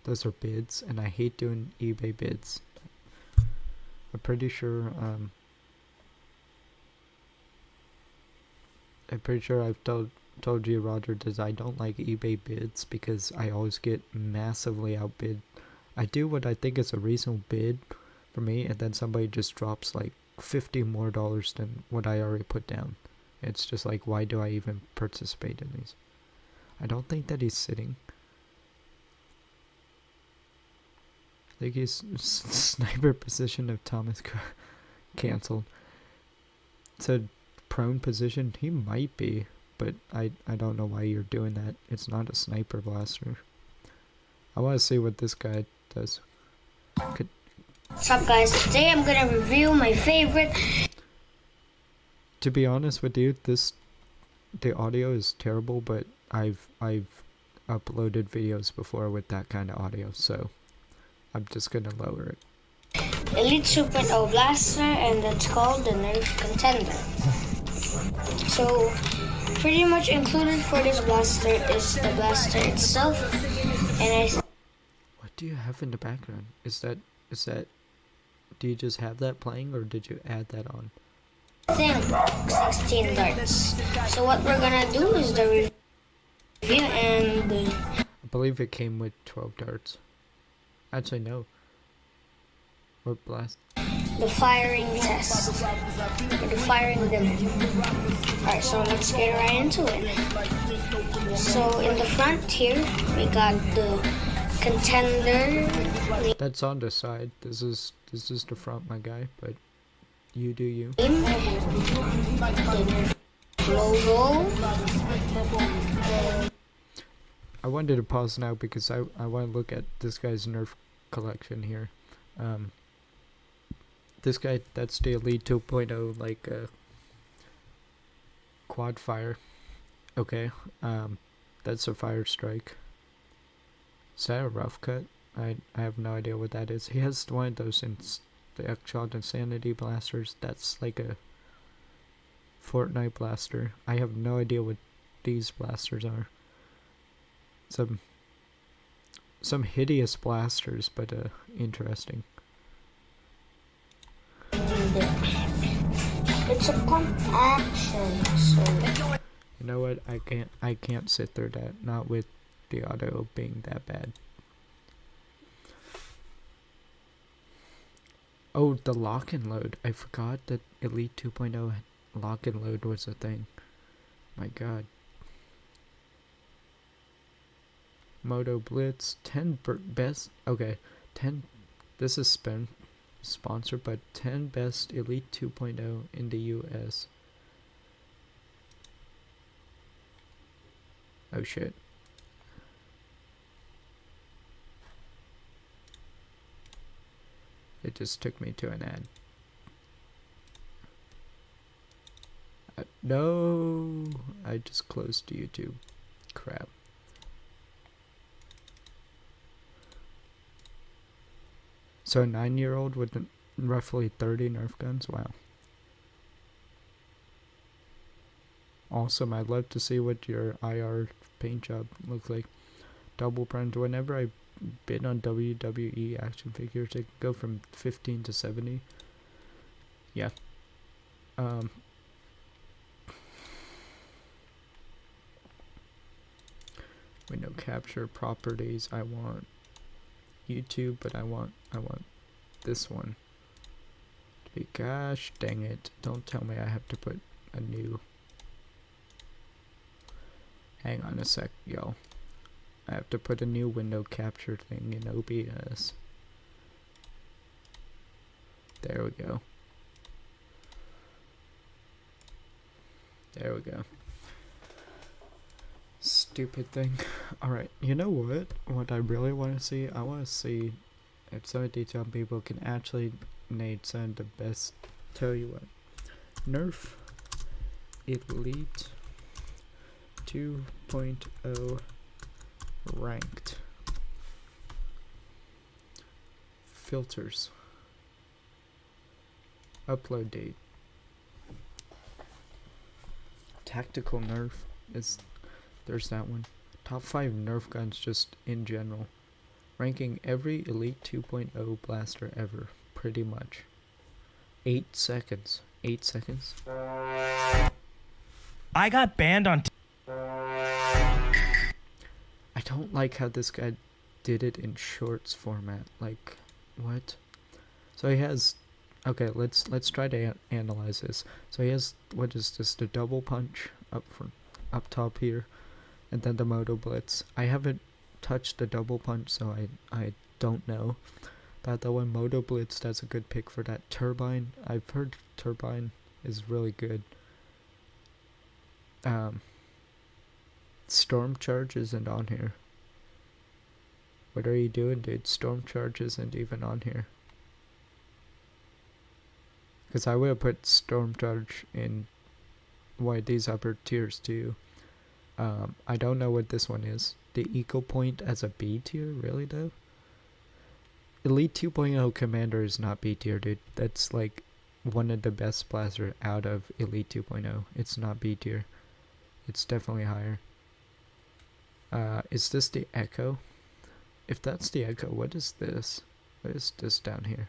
Those are bids, and I hate doing eBay bids. I'm pretty sure. I've told you, Roger, that I don't like eBay bids because I always get massively outbid. I do what I think is a reasonable bid for me, and then somebody just drops like $50 more than what I already put down. It's just like, why do I even participate in these? I don't think that he's sitting. I think he's sniper position of Thomas cancelled. It's a prone position. He might be, but I don't know why you're doing that. It's not a sniper blaster. I want to see what this guy does. What's up, guys? Today I'm gonna review my favorite. To be honest with you, the audio is terrible, but I've uploaded videos before with that kind of audio, so I'm just gonna lower it. Elite 2.0 blaster, and it's called the Nerf Contender. So, pretty much included for this blaster is the blaster itself, and What do you have in the background? Is that? Do you just have that playing, or did you add that on? I think 16 darts. So what we're gonna do is the review and I believe it came with 12 darts. Actually, no. What blast? the firing test. Or the firing demo. Alright, so let's get right into it. So in the front here, we got the Contender. That's on the side. This is the front, my guy, but you do you. The logo. I wanted to pause now because I want to look at this guy's Nerf collection here. This guy, that's the Elite 2.0, like, quad fire. Okay, that's a fire strike. Is that a rough cut? I have no idea what that is. He has one of those the Ekshot Insanity blasters. That's like a Fortnite blaster. I have no idea what these blasters are. Some hideous blasters, but interesting. It's a pump action, so You know what? I can't sit through that. Not with the audio being that bad. Oh, the lock and load. I forgot that Elite 2.0 lock and load was a thing. My god. Moto Blitz 10 best. Okay, 10. This is sponsored, but 10 best Elite 2.0 in the US. Oh shit. It just took me to an ad. No, I just closed YouTube. Crap. So a 9-year-old with roughly 30 Nerf guns? Wow. Awesome. I'd love to see what your IR paint job looks like. Double print. Whenever I bid on WWE action figures, they go from 15 to 70. Yeah. Window capture properties. I want YouTube, but I want this one to be. Gosh dang it! Don't tell me I have to put a new. Hang on a sec, y'all. I have to put a new window capture thing in OBS. There we go. There we go. Stupid thing. Alright, you know what? What I really want to see? I want to see if some of these young people can actually name some of the best. Tell you what. Nerf Elite 2.0 ranked. Filters. Upload date. Tactical Nerf is. There's that one. Top 5 Nerf guns just in general. Ranking every Elite 2.0 blaster ever. Pretty much. 8 seconds. 8 seconds. I got banned on I don't like how this guy did it in shorts format. Like, what? So he has. Okay, let's try to analyze this. So he has, what is this? The double punch up top here, and then the Moto Blitz. I haven't touched the double punch, so I don't know. That the one Moto Blitz, that's a good pick for that. Turbine, I've heard Turbine is really good. Storm Charge isn't on here. What are you doing, dude? Storm Charge isn't even on here. Because I would have put Storm Charge in these upper tiers too. I don't know what this one is. The Eco Point as a B tier? Really though? Elite 2.0 Commander is not B tier, dude. That's like one of the best blaster out of Elite 2.0. It's not B tier. It's definitely higher. Is this the Echo? If that's the Echo, what is this? What is this down here?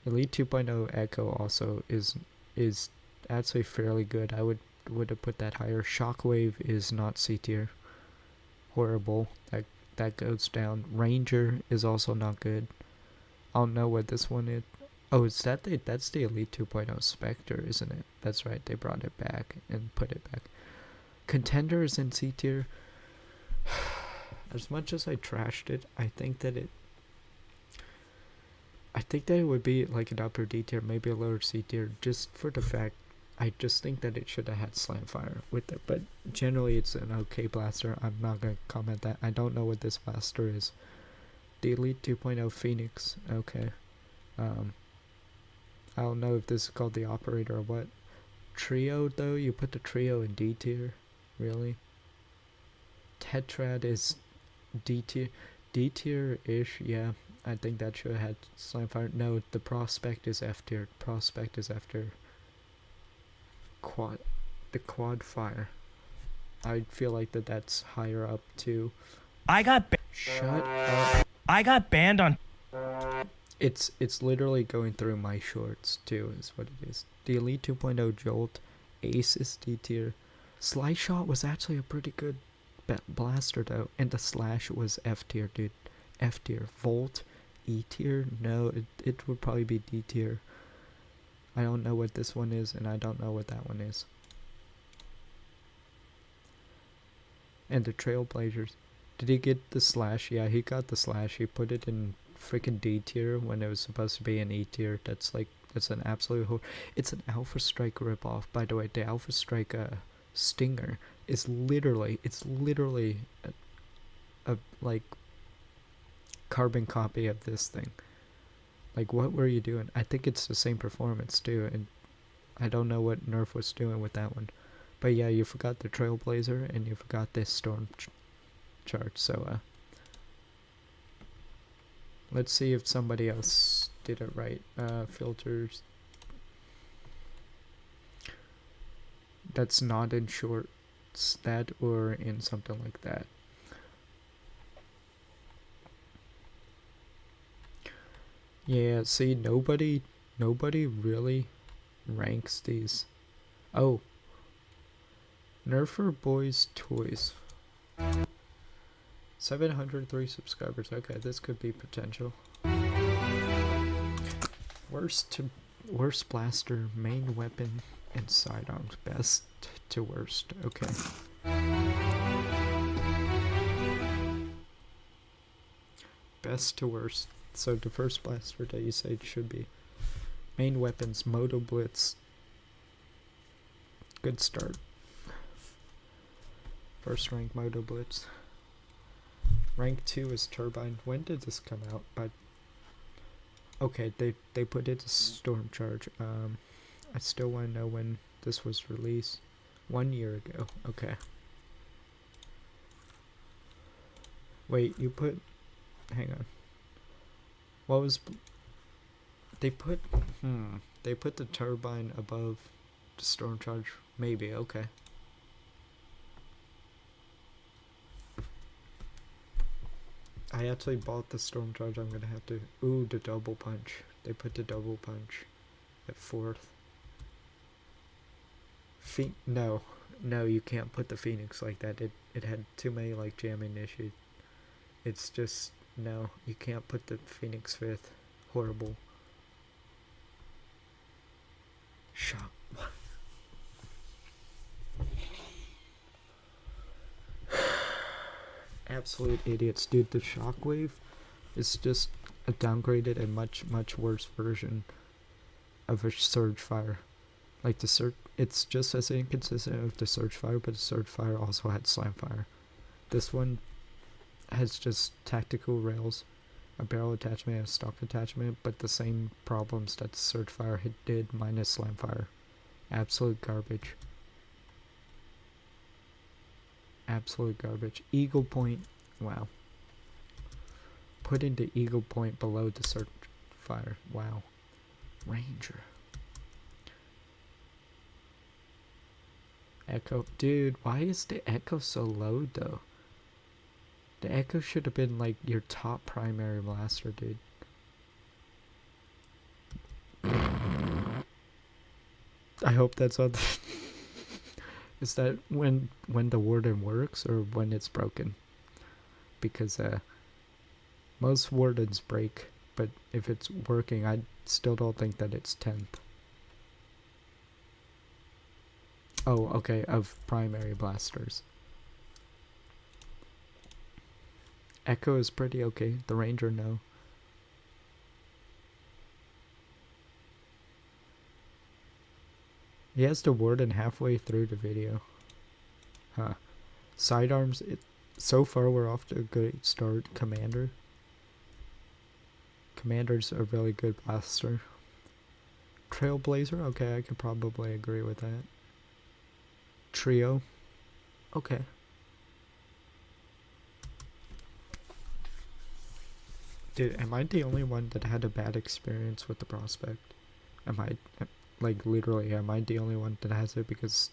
Elite 2.0 Echo also is actually fairly good. I would have put that higher. Shockwave is not C tier. Horrible. That goes down. Ranger is also not good. I don't know what this one is. Oh, is that that's the Elite 2.0 Spectre, isn't it? That's right. They brought it back and put it back. Contender is in C tier. As much as I trashed it, I think that it would be like an upper D tier, maybe a lower C tier, just for the fact I just think that it should have had Slamfire with it. But generally it's an okay blaster. I'm not going to comment that. I don't know what this blaster is. The Elite 2.0 Phoenix. Okay. I don't know if this is called the Operator or what. Trio though, you put the Trio in D tier? Really? Tetrad is D tier. D tier-ish, yeah. I think that should have had Slamfire. No, the Prospect is F tier. Prospect is after the Quad Fire. I feel like that's higher up too. Shut up. I got banned on. It's literally going through my shorts too, is what it is. The Elite 2.0 Jolt, Ace is D tier. Slice Shot was actually a pretty good blaster though, and the Slash was F tier, dude. F tier. Volt, E tier? No, it would probably be D tier. I don't know what this one is, and I don't know what that one is. And the Trailblazers. Did he get the Slash? Yeah, he got the Slash. He put it in freaking D tier when it was supposed to be an E tier. That's an absolute it's an Alpha Strike ripoff. By the way, the Alpha Strike Stinger is literally a like carbon copy of this thing. Like, what were you doing? I think it's the same performance too, and I don't know what Nerf was doing with that one. But yeah, you forgot the Trailblazer and you forgot this Storm Charge. So let's see if somebody else did it right. Filters. That's not in shorts, that or in something like that. Yeah, see, nobody really ranks these. Oh, Nerfer Boys Toys. 703 subscribers. Okay, this could be potential. Worst blaster, main weapon, and sidearms. Best to worst. Okay. Best to worst. So the first blaster that you said should be main weapons, Moto Blitz. Good start. First rank Moto Blitz. Rank 2 is Turbine. When did this come out? But okay, they put it as Storm Charge. I still want to know when this was released. 1 year ago. Okay. Wait, you put... Hang on. What was... They put the Turbine above the Storm Charge. Maybe, okay. I actually bought the Storm Charge. I'm gonna have to... Ooh, the Double Punch. They put the Double Punch at 4th. No, you can't put the Phoenix like that. It had too many like jamming issues. It's just... No, you can't put the Phoenix 5th. Horrible. Shock. Absolute idiots, dude. The Shockwave is just a downgraded and much worse version of a Surge Fire. Like the Surge, it's just as inconsistent with the Surge Fire, but the Surge Fire also had Slam Fire. This one has just tactical rails, a barrel attachment and a stock attachment, but the same problems that the Surge Fire did minus Slam Fire. Absolute garbage. Absolute garbage. Eagle Point, wow. Putting the Eagle Point below the Surge Fire, wow. Ranger. Echo, dude, why is the Echo so low though? The Echo should have been like your top primary blaster, dude. I hope that's what. Is that when the Warden works or when it's broken? Because most Wardens break, but if it's working, I still don't think that it's 10th. Oh, okay, of primary blasters. Echo is pretty okay. The Ranger, no. He has the Warden halfway through the video. Huh. Sidearms, so far we're off to a good start. Commander. Commander's a really good blaster. Trailblazer, okay, I could probably agree with that. Trio, okay. Dude, am I the only one that had a bad experience with the Prospect? Am I, like, literally, am I the only one that has it? Because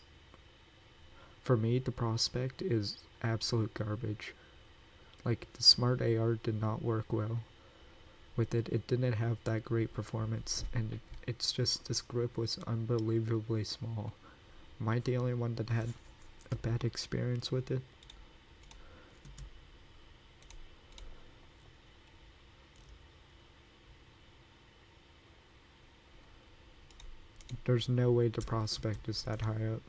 for me, the Prospect is absolute garbage. Like, the Smart AR did not work well with it. It didn't have that great performance, and it's just, this grip was unbelievably small. Am I the only one that had a bad experience with it? There's no way the Prospect is that high up.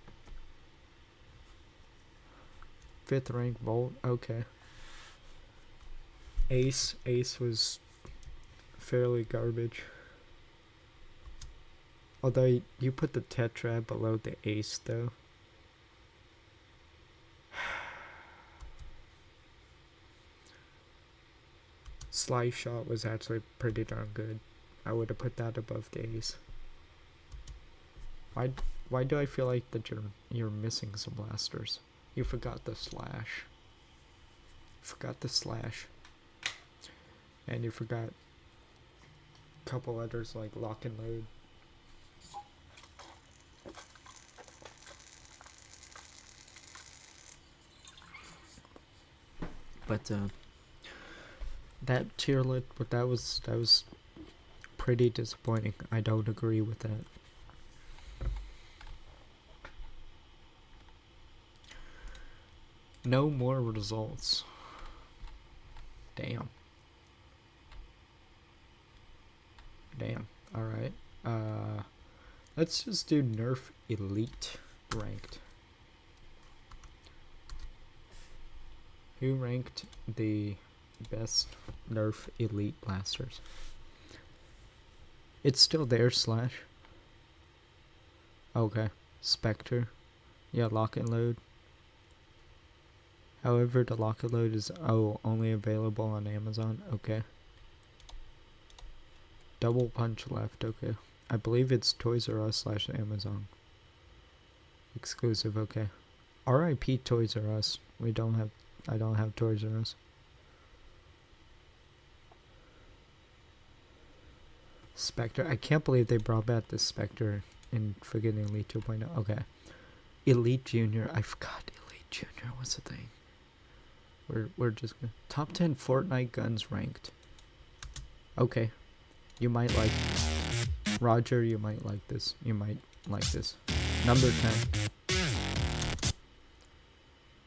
5th rank Volt, okay. Ace was fairly garbage. Although you put the Tetra below the Ace though. Slice Shot was actually pretty darn good. I would have put that above the Ace. Why do I feel like that you're missing some blasters? You forgot the slash. Forgot the slash. And you forgot a couple others like lock and load. But that tier list, but that was pretty disappointing. I don't agree with that. No more results. Damn. Damn. Alright. Let's just do Nerf Elite ranked. Who ranked the best Nerf Elite blasters? It's still there, Slash. Okay. Spectre. Yeah, lock and load. However, the lock and load is only available on Amazon. Okay. Double punch left. Okay. I believe it's Toys R Us / Amazon. Exclusive. Okay. R.I.P. Toys R Us. I don't have Toys R Us. Spectre. I can't believe they brought back the Spectre in friggin' Elite 2.0. Okay. Elite Junior. I forgot Elite Junior was a thing. We're just gonna top 10 Fortnite guns ranked. Okay. You might like Roger, you might like this. You might like this. Number 10.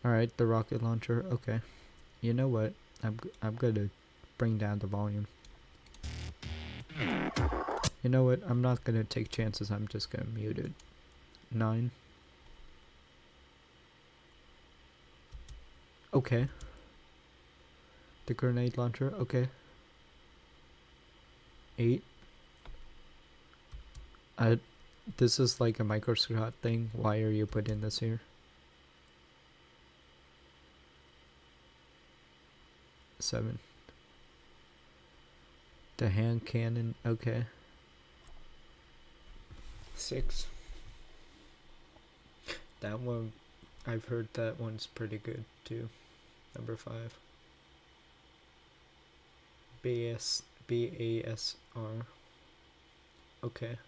Alright, the rocket launcher. Okay. You know what? I'm gonna bring down the volume. You know what? I'm not gonna take chances. I'm just gonna mute it. 9. Okay. The grenade launcher. Okay. 8. This is like a microshot thing. Why are you putting this here? 7. The hand cannon. Okay. 6. That one, I've heard that one's pretty good too. Number 5. BASR. Okay.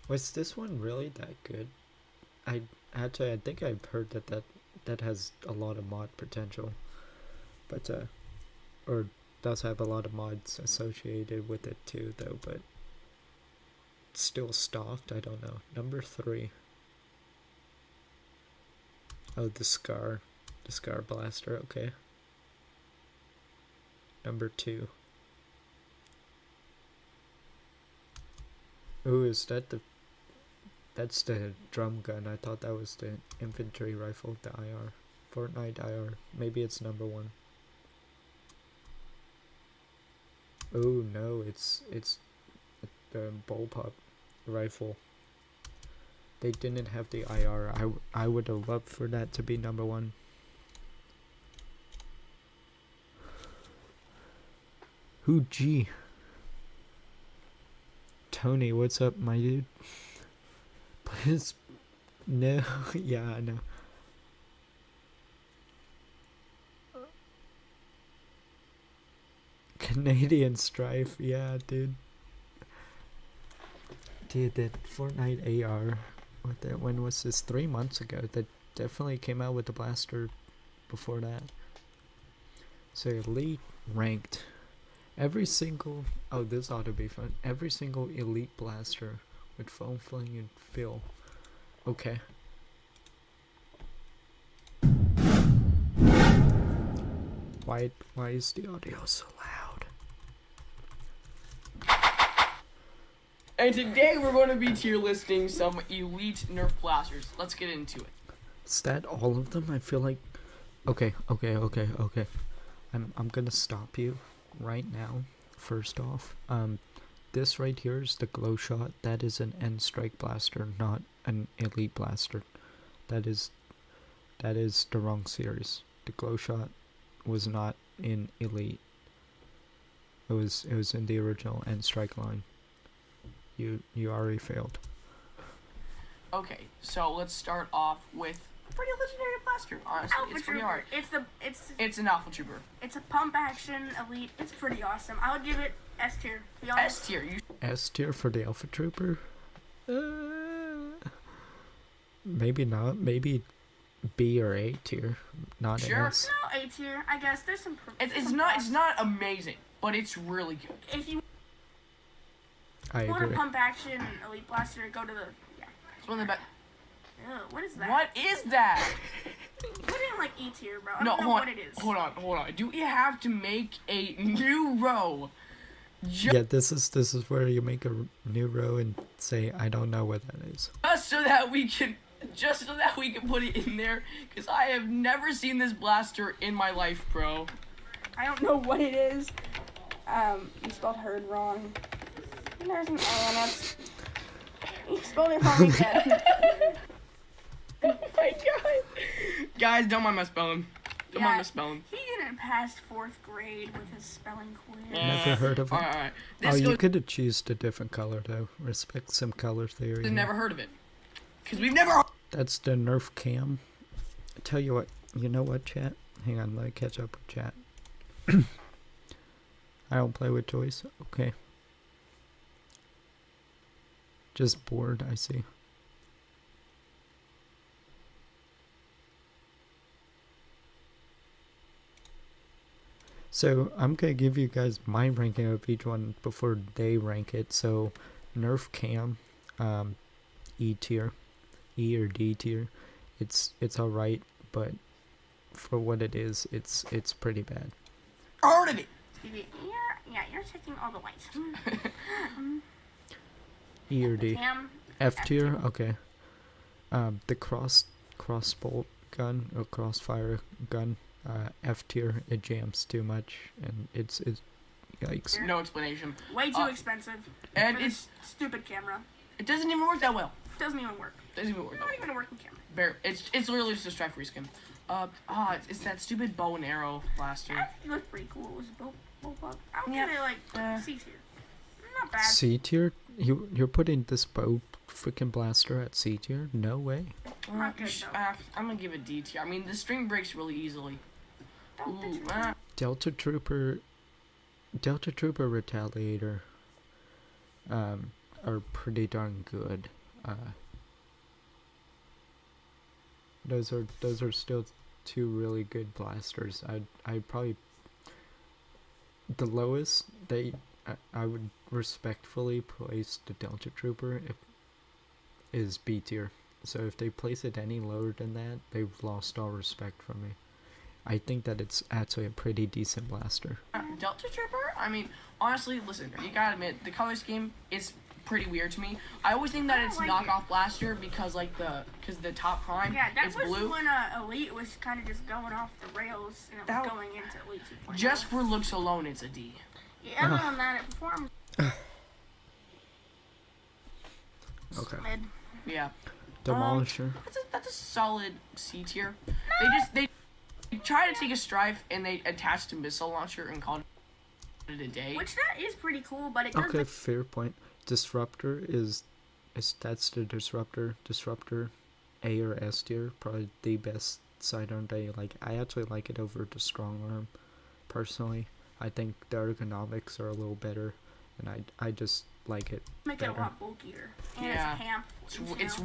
Was this one really that good? I think I've heard that has a lot of mod potential, but or does have a lot of mods associated with it too, though. But it's still stocked. I don't know. Number 3. Oh, the Scar Blaster. Okay. Number 2. Ooh, is that the... That's the drum gun. I thought that was the infantry rifle, the IR. Fortnite IR. Maybe it's number 1. Oh no, it's the bullpup rifle. They didn't have the IR. I would have loved for that to be number 1. Who G? Tony, what's up, my dude? Please, no. Yeah, I know. Canadian Strife, yeah, dude. Dude, that Fortnite AR. When was this? 3 months ago. That definitely came out with the blaster before that. So Elite ranked. Every single... Oh, this ought to be fun. Every single Elite blaster with foam fling and fill. Okay. Why is the audio so loud? And today we're going to be tier listing some Elite Nerf blasters. Let's get into it. Is that all of them? I feel like... Okay. I'm gonna stop you right now. First off, this right here is the glow shot. That is an end strike blaster, not an Elite blaster. That is the wrong series. The glow shot was not in Elite. It was in the original end strike line. You already failed. Okay, so let's start off with a pretty legendary blaster. Honestly, Alpha it's pretty Trooper. hard. It's It's an Alpha Trooper. It's a pump action elite. It's pretty awesome. I would give it S tier. To be honest. S tier. You S tier for the Alpha Trooper? Maybe not. Maybe B or A tier. Not Sure. S. No, A tier. I guess there's some. It's not amazing, but it's really good. If you I want a agree. pump action elite blaster, go to the. Yeah. It's one of the best. Ew, what is that? What is that? Put it in like E tier, bro. I No, don't know hold what on. it is. Hold on. Do we have to make a new row? Yeah, this is where you make a new row and say I don't know what that is. Just so that we can put it in there, because I have never seen this blaster in my life, bro. I don't know what it is. You spelled herd wrong. There's an A in it. You spelled it wrong again. Oh my god. Guys, don't mind my spelling. Don't mind my spelling. He didn't pass 4th grade with his spelling quiz. Never heard of it. Alright. Oh, you could have chosen a different color though. Respect some color theory. I've never heard of it. Because we've never. That's the Nerf cam. I tell you what. You know what, chat? Hang on, let me catch up with chat. I don't play with toys. Okay. Just bored, I see. So I'm gonna give you guys my ranking of each one before they rank it. So Nerf cam, E tier, E or D tier. It's alright, but for what it is, it's pretty bad. Heard of it. You're taking all the whites. E or D. Cam, F tier, okay. The cross bolt gun or crossfire gun. F tier, it jams too much and it's yikes. No explanation. way too expensive. And for it's this stupid camera. It doesn't even work that well. Doesn't even work. Not even a working camera. It's literally just a strike reskin. It's that stupid bow and arrow blaster. It looked pretty cool. It was a bow bug. I would give it like C tier. Not bad. C tier? You're putting this bow freaking blaster at C tier? No way. Not good, I'm gonna give it D tier. I mean, the string breaks really easily. Delta Trooper Retaliator are pretty darn good. Those are still two really good blasters. I'd probably the lowest I would respectfully place the Delta Trooper is B tier. So if they place it any lower than that, they've lost all respect from me. I think that it's actually a pretty decent blaster. Delta Trooper? I mean, honestly, listen, you gotta admit, the color scheme is pretty weird to me. I always think that it's knockoff blaster because the top prime that is was blue. when Elite was kind of just going off the rails and it was going into Elite 2.0. Just for looks alone, it's a D. Yeah, other than that, it performs. Okay. Mid. Yeah. Demolisher. That's a solid C tier. They try to take a strife and they attached a missile launcher and called it a day. Which that is pretty cool, but it does. Okay, fair point. Disruptor that's the disruptor. Disruptor, A or S tier, probably the best sidearm day. Like I actually like it over the strong arm, personally. I think the ergonomics are a little better, and I just like it. Make better. it a lot bulkier. And Yeah. it's hamp. It's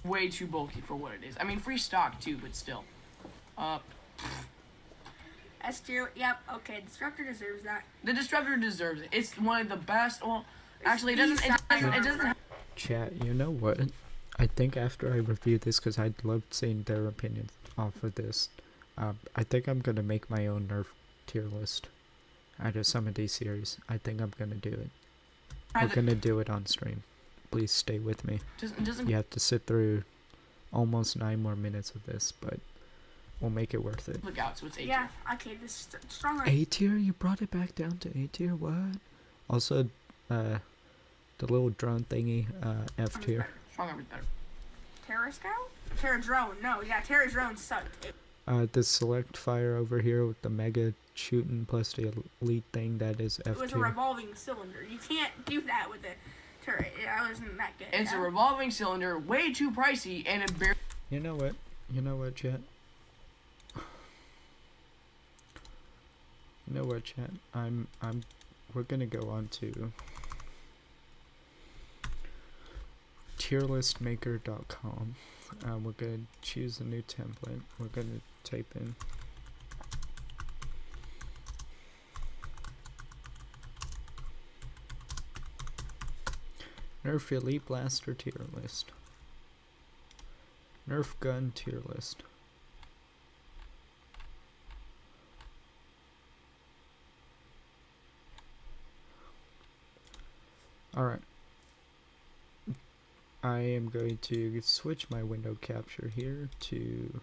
way too bulky for what it is. I mean, free stock too, but still. S tier. Yep. Okay. Disruptor deserves that. The Disruptor deserves it. It's one of the best. Well, actually, it doesn't. It doesn't. Chat, you know what? I think after I review this, because I'd love seeing their opinions off of this, I think I'm going to make my own Nerf tier list out of some of these series. I think I'm going to do it. We're going to do it on stream. Please stay with me. You have to sit through almost 9 more minutes of this, but we'll make it worth it. Look out, so it's A tier. Yeah. Okay. This stronger. A tier? You brought it back down to A tier? What? Also, the The little drone thingy, F tier. Strong arm is better. Terra Scout? Terra Drone. No, yeah, Terra Drone sucked. The select fire over here with the mega shooting plus the elite thing, that is F tier. It was a revolving cylinder. You can't do that with the turret. That wasn't that good. It's a revolving cylinder, way too pricey, and it barely. You know what? You know what, chat? You know what, chat? We're gonna go on to tierlistmaker.com. We're gonna choose a new template. We're gonna type in Nerf Elite Blaster tier list. Nerf gun tier list. Alright. I am going to switch my window capture here to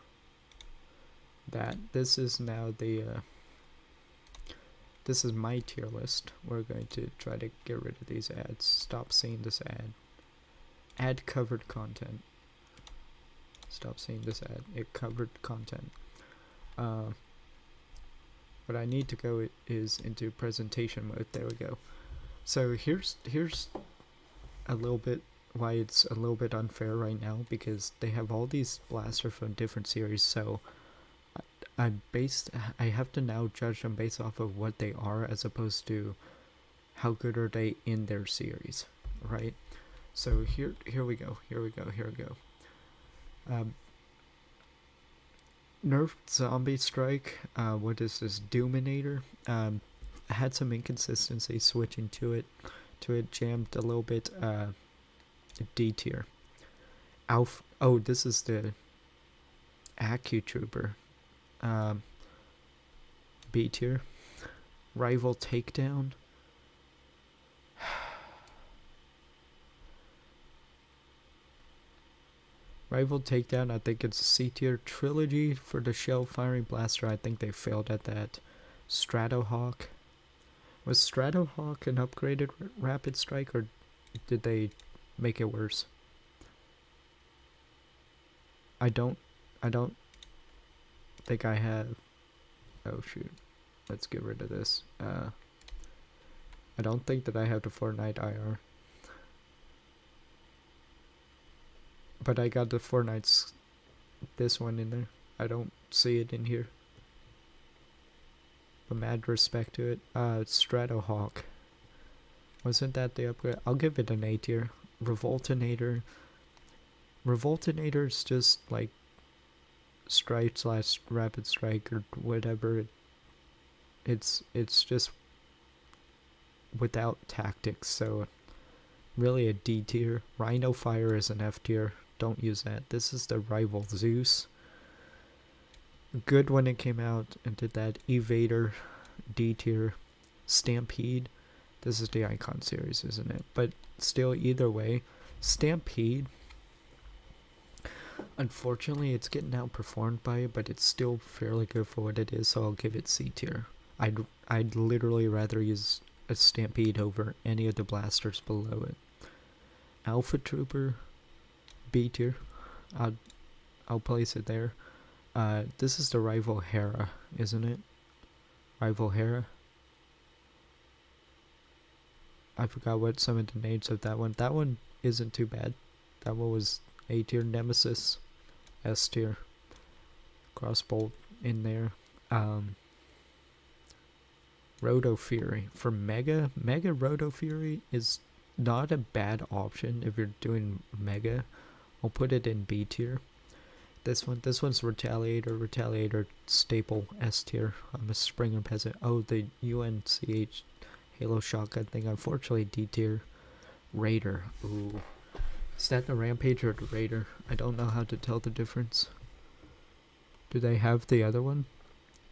that. This is now the this is my tier list. We're going to try to get rid of these ads. Stop seeing this ad. Ad covered content. Stop seeing this ad. It covered content. What I need to go is into presentation mode. There we go. So here's a little bit why it's a little bit unfair right now, because they have all these blasters from different series, so I have to now judge them based off of what they are as opposed to how good are they in their series, right? So here we go. Nerf Zombie Strike, what is this, Doominator? Had some inconsistency switching to it jammed a little bit, D tier. Oh, this is the AccuTrooper, B tier. Rival Takedown, Rival Takedown, I think it's a C tier. Trilogy for the shell firing blaster, I think they failed at that. Stratohawk, was Stratohawk an upgraded rapid strike, or did they make it worse? I don't think I have. Oh shoot, let's get rid of this. I don't think that I have the Fortnite IR, but I got the Fortnite's this one in there. I don't see it in here, but mad respect to it. Stratohawk, wasn't that the upgrade? I'll give it an A tier. Revoltinator is just like strike / rapid strike or whatever. It's just without tactics, so really a D tier. Rhino Fire is an F tier. Don't use that. This is the Rival Zeus. Good when it came out and did that. Evader, D tier. Stampede, this is the Icon series, isn't it? But still, either way, Stampede, unfortunately it's getting outperformed by it, but it's still fairly good for what it is, so I'll give it C tier. I'd literally rather use a Stampede over any of the blasters below it. Alpha Trooper, B tier. I'll place it there. This is the Rival Hera, isn't it? Rival Hera. I forgot what some of the names of that one. That one isn't too bad. That one was A tier. Nemesis, S tier. Crossbolt in there. Roto Fury for Mega. Mega Roto Fury is not a bad option if you're doing Mega. I'll put it in B tier. This one's Retaliator staple, S tier. I'm a Springer peasant. Oh, the UNCH Halo shotgun thing, unfortunately D tier. Raider, ooh, is that the Rampage or the Raider? I don't know how to tell the difference. Do they have the other one?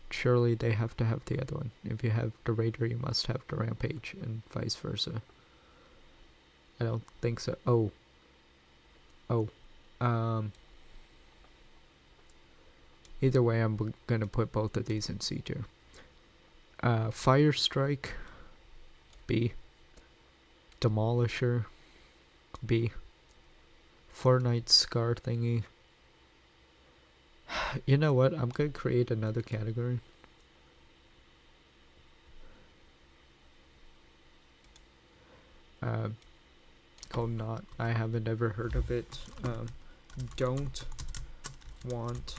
Surely they have to have the other one. If you have the Raider, you must have the Rampage, and vice versa. I don't think so. Either way, I'm gonna put both of these in C tier. Fire Strike, B. Demolisher, B. Fortnite scar thingy. You know what? I'm gonna create another category. Called not. I haven't ever heard of it. Don't want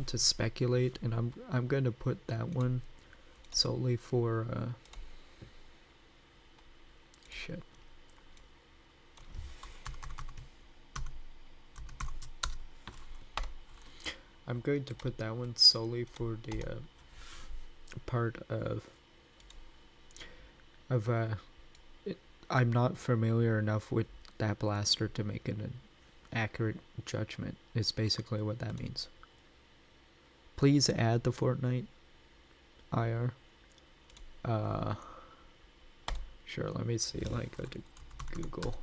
to speculate, and I'm gonna put that one solely for shit. I'm going to put that one solely for the part of I'm not familiar enough with that blaster to make an accurate judgment, is basically what that means. Please add the Fortnite IR. Sure, let me see. Like, go to Google.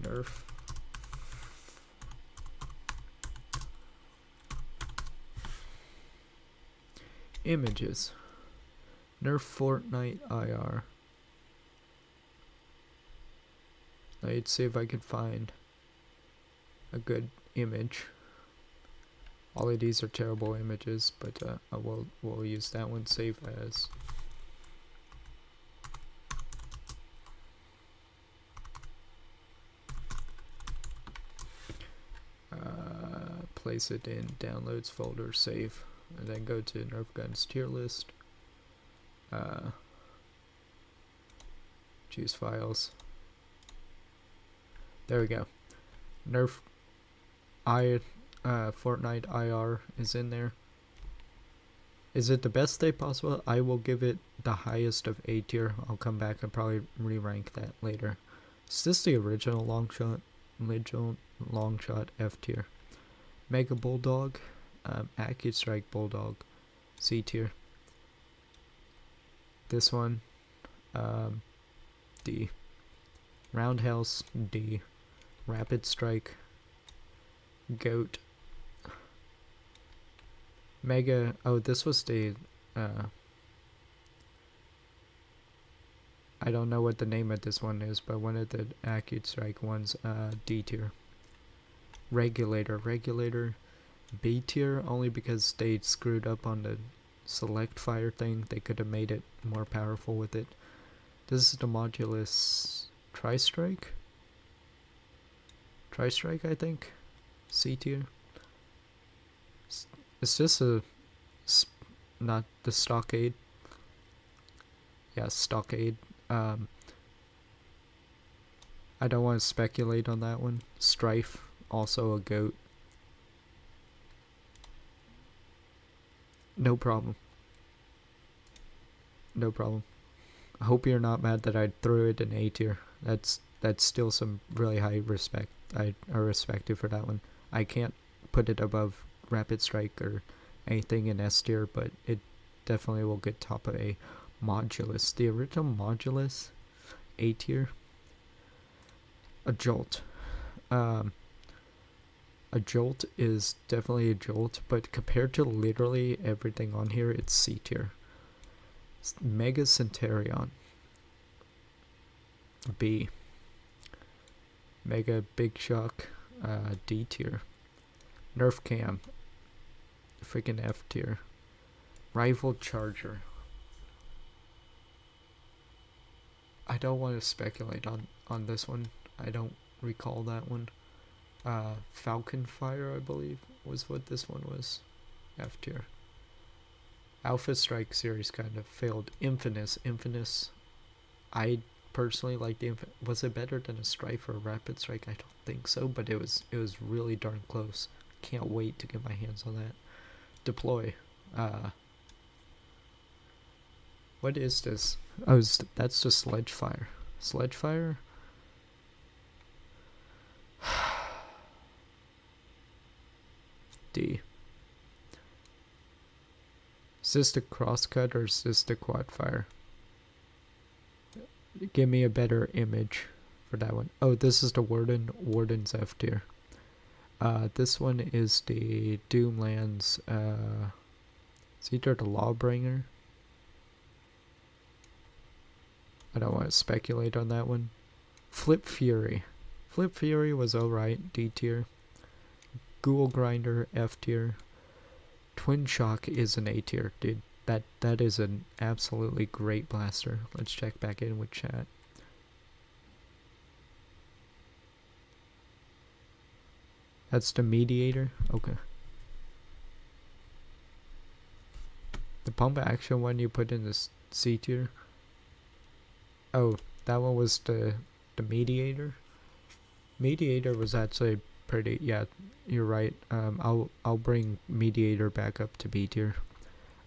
Nerf. Images. Nerf Fortnite IR. Let's see if I can find a good image. All of these are terrible images, but we'll use that one. Save as. Place it in downloads folder, save, and then go to Nerf Guns tier list. Choose files. There we go. Nerf Fortnite IR is in there. Is it the best day possible? I will give it the highest of A tier. I'll come back and probably re-rank that later. Is this the original long shot? Original long shot F tier. Mega Bulldog, AccuStrike Bulldog, C tier. This one, D. Roundhouse, D. Rapid Strike, Goat. Mega, oh, this was the, I don't know what the name of this one is, but one of the AccuStrike ones, D tier. Regulator, B tier, only because they screwed up on the select fire thing. They could have made it more powerful with it. This is the Modulus Tri-Strike, I think. C tier. Is this not the Stockade? Yeah, Stockade. I don't want to speculate on that one. Strife, also a goat. No problem. No problem. I hope you're not mad that I threw it in A tier. That's still some really high respect. I respect you for that one. I can't put it above Rapid Strike or anything in S tier, but it definitely will get top of A. Modulus. The original Modulus, A tier. A Jolt. A Jolt is definitely a Jolt, but compared to literally everything on here, it's C tier. Mega Centurion. B. Mega Big Shock, D tier. Nerf Cam, freaking F tier. Rival Charger. I don't want to speculate on this one. I don't recall that one. Falcon Fire, I believe, was what this one was. F tier. Alpha Strike series kind of failed. Infamous. I personally like the was it better than a Strife or a Rapid Strike? I don't think so, but it was really darn close. Can't wait to get my hands on that. Deploy. What is this? Oh, that's just Sledgefire. Sledgefire? D. Is this the crosscut or is this the quad fire? Give me a better image for that one. Oh, this is the Warden's F tier. This one is the Doomlands, it's either the Lawbringer. I don't want to speculate on that one. Flip Fury. Flip Fury was alright, D tier. Ghoul Grinder, F tier. Twin Shock is an A tier, dude. That is an absolutely great blaster. Let's check back in with chat. That's the Mediator? Okay. The pump action one you put in this C tier? Oh, that one was the Mediator? Mediator was actually pretty, yeah, you're right. I'll bring Mediator back up to B tier.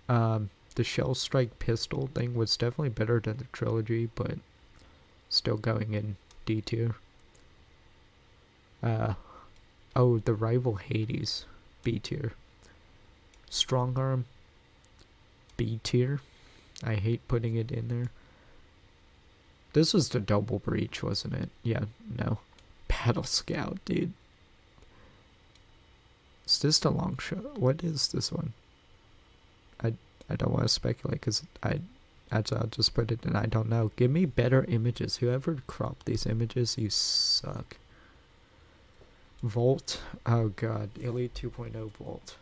The Shell Strike pistol thing was definitely better than the Trilogy, but still going in D tier. Oh, the Rival Hades, B tier. Strong Arm, B tier. I hate putting it in there. This was the Double Breach, wasn't it? Yeah, no. Battle Scout, dude. Is this the long shot? What is this one? I don't want to speculate because I'll just put it in. I don't know. Give me better images. Whoever cropped these images, you suck. Volt. Oh god. Elite 2.0 Volt.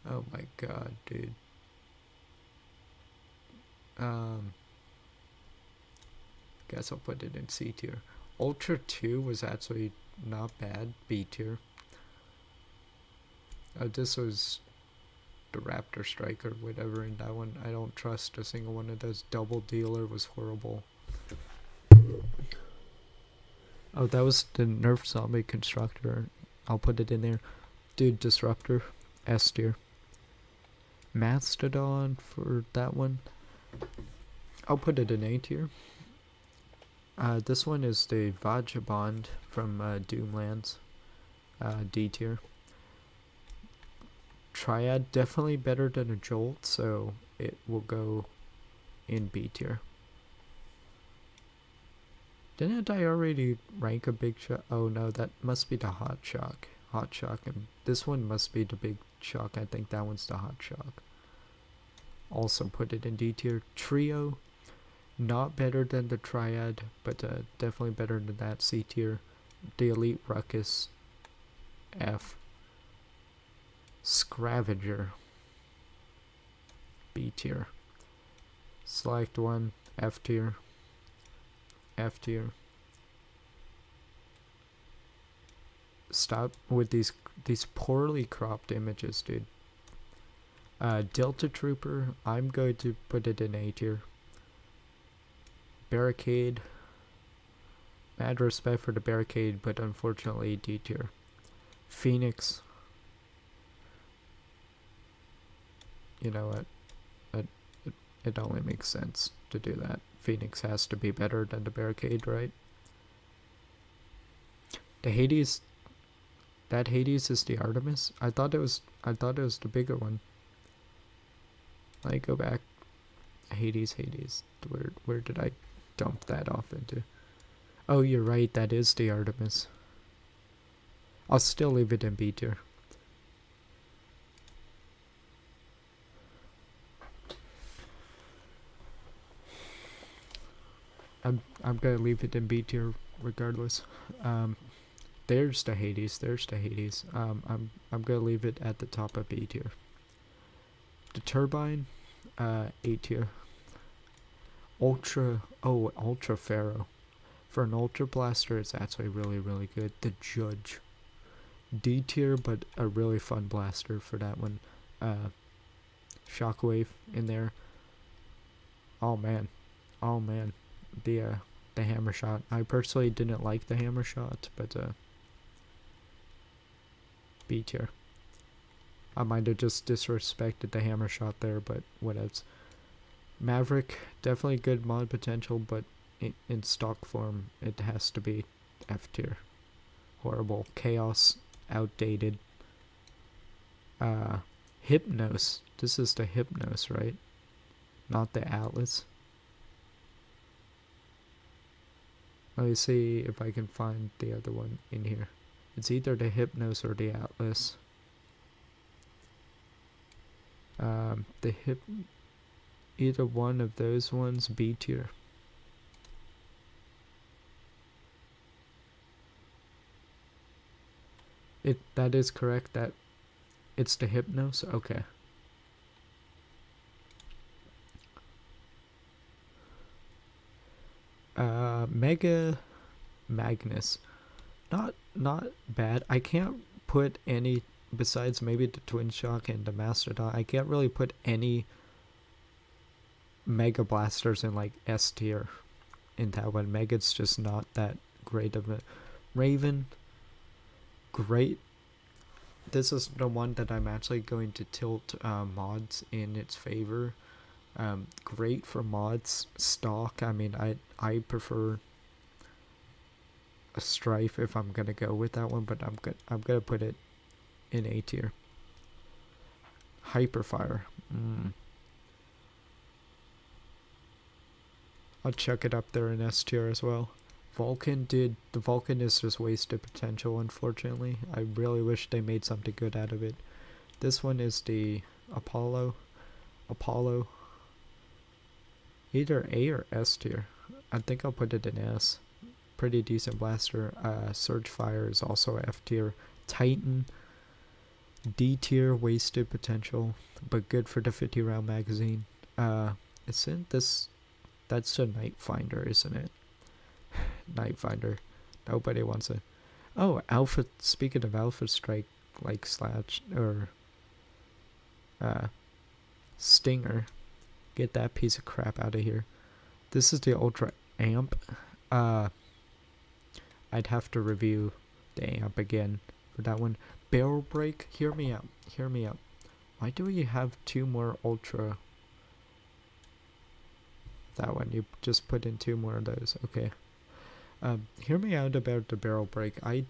Oh my god, dude. Guess I'll put it in C tier. Ultra 2 was actually not bad. B tier. This was the Raptor Strike or whatever in that one. I don't trust a single one of those. Double Dealer was horrible. Oh, that was the Nerf Zombie Constructor. I'll put it in there. Dude, Disruptor. S tier. Mastodon for that one. I'll put it in A tier. This one is the Vagabond from Doomlands. D tier. Triad, definitely better than a Jolt, so it will go in B tier. Didn't I already rank a Big Shock? Oh no, that must be the Hot Shock. Hot Shock, and this one must be the Big Shock. I think that one's the Hot Shock. Also put it in D tier. Trio, not better than the Triad, but definitely better than that. C tier. The Elite Ruckus, F. Scravager, B tier. Select one, F tier. F tier. Stop with these poorly cropped images, dude. Delta Trooper, I'm going to put it in A tier. Barricade, mad respect for the Barricade, but unfortunately D tier. Phoenix, you know what, it only makes sense to do that. Phoenix has to be better than the Barricade, right? The Hades, that Hades is the Artemis? I thought it was the bigger one. Let me go back. Hades. Where did I dump that off into? Oh, you're right, that is the Artemis. I'll still leave it in B tier. I'm gonna leave it in B tier regardless. There's the Hades. I'm gonna leave it at the top of B tier. The Turbine, A tier. Ultra Pharaoh. For an Ultra Blaster, it's actually really, really good. The Judge, D tier, but a really fun blaster for that one. Shockwave in there. Oh man. The Hammer Shot. I personally didn't like the Hammer Shot, but B tier. I might have just disrespected the Hammer Shot there, but what else? Maverick, definitely good mod potential, but in stock form, it has to be F tier. Horrible. Chaos, outdated. Hypnos. This is the Hypnos, right? Not the Atlas. Let me see if I can find the other one in here. It's either the Hypnos or the Atlas. Either one of those ones, B tier. That is correct. That it's the Hypnos. Okay. Mega Magnus, not bad. I can't put any besides maybe the Twin Shock and the Mastodon. I can't really put any Mega Blasters in like S tier in that one. Mega's just not that great of a Raven. Great. This is the one that I'm actually going to tilt mods in its favor. Great for mods. Stock, I mean, I prefer a Strife if I'm gonna go with that one, but I'm gonna put it in A tier. Hyperfire. I'll chuck it up there in S tier as well. The Vulcan is just wasted potential, unfortunately. I really wish they made something good out of it. This one is the Apollo. Either A or S tier. I think I'll put it in S. Pretty decent blaster. Surgefire is also F tier. Titan, D tier, wasted potential, but good for the 50 round magazine. Isn't this, that's a Night Finder, isn't it? Night Finder. Nobody wants it. Oh, Alpha, speaking of Alpha Strike, like Slash, or Stinger. Get that piece of crap out of here. This is the Ultra Amp. I'd have to review the amp again for that one. Barrel Break, hear me out. Why do you have two more Ultra? That one, you just put in two more of those. Okay. Hear me out about the Barrel Break. I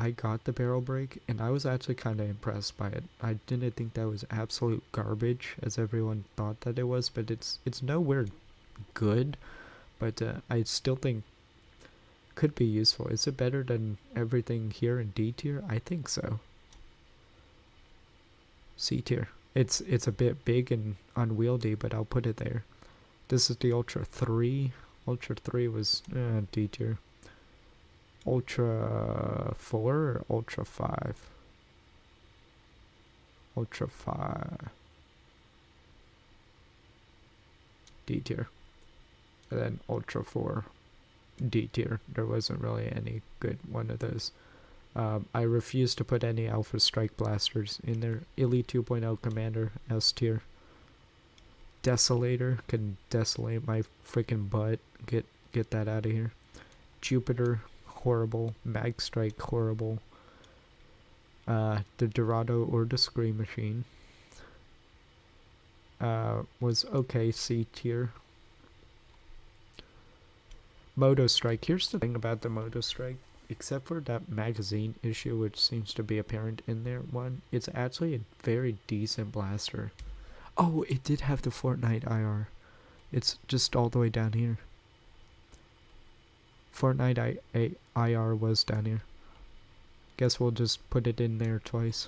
got the Barrel Break and I was actually kind of impressed by it. I didn't think that was absolute garbage as everyone thought that it was, but it's nowhere good, but I still think could be useful. Is it better than everything here in D tier? I think so. C tier. It's a bit big and unwieldy, but I'll put it there. This is the Ultra 3. Ultra 3 was D tier. Ultra 4 or Ultra 5? Ultra 5. D tier. And then Ultra 4. D tier. There wasn't really any good one of those. I refuse to put any Alpha Strike Blasters in there. Elite 2.0 Commander, S tier. Desolator can desolate my freaking butt. Get that out of here. Jupiter, horrible. Mag Strike, horrible. The Dorado or the Scream Machine was okay, C tier. Moto Strike. Here's the thing about the Moto Strike. Except for that magazine issue, which seems to be apparent in there one, it's actually a very decent blaster. Oh, it did have the Fortnite IR. It's just all the way down here. Fortnite IR was down here. Guess we'll just put it in there twice.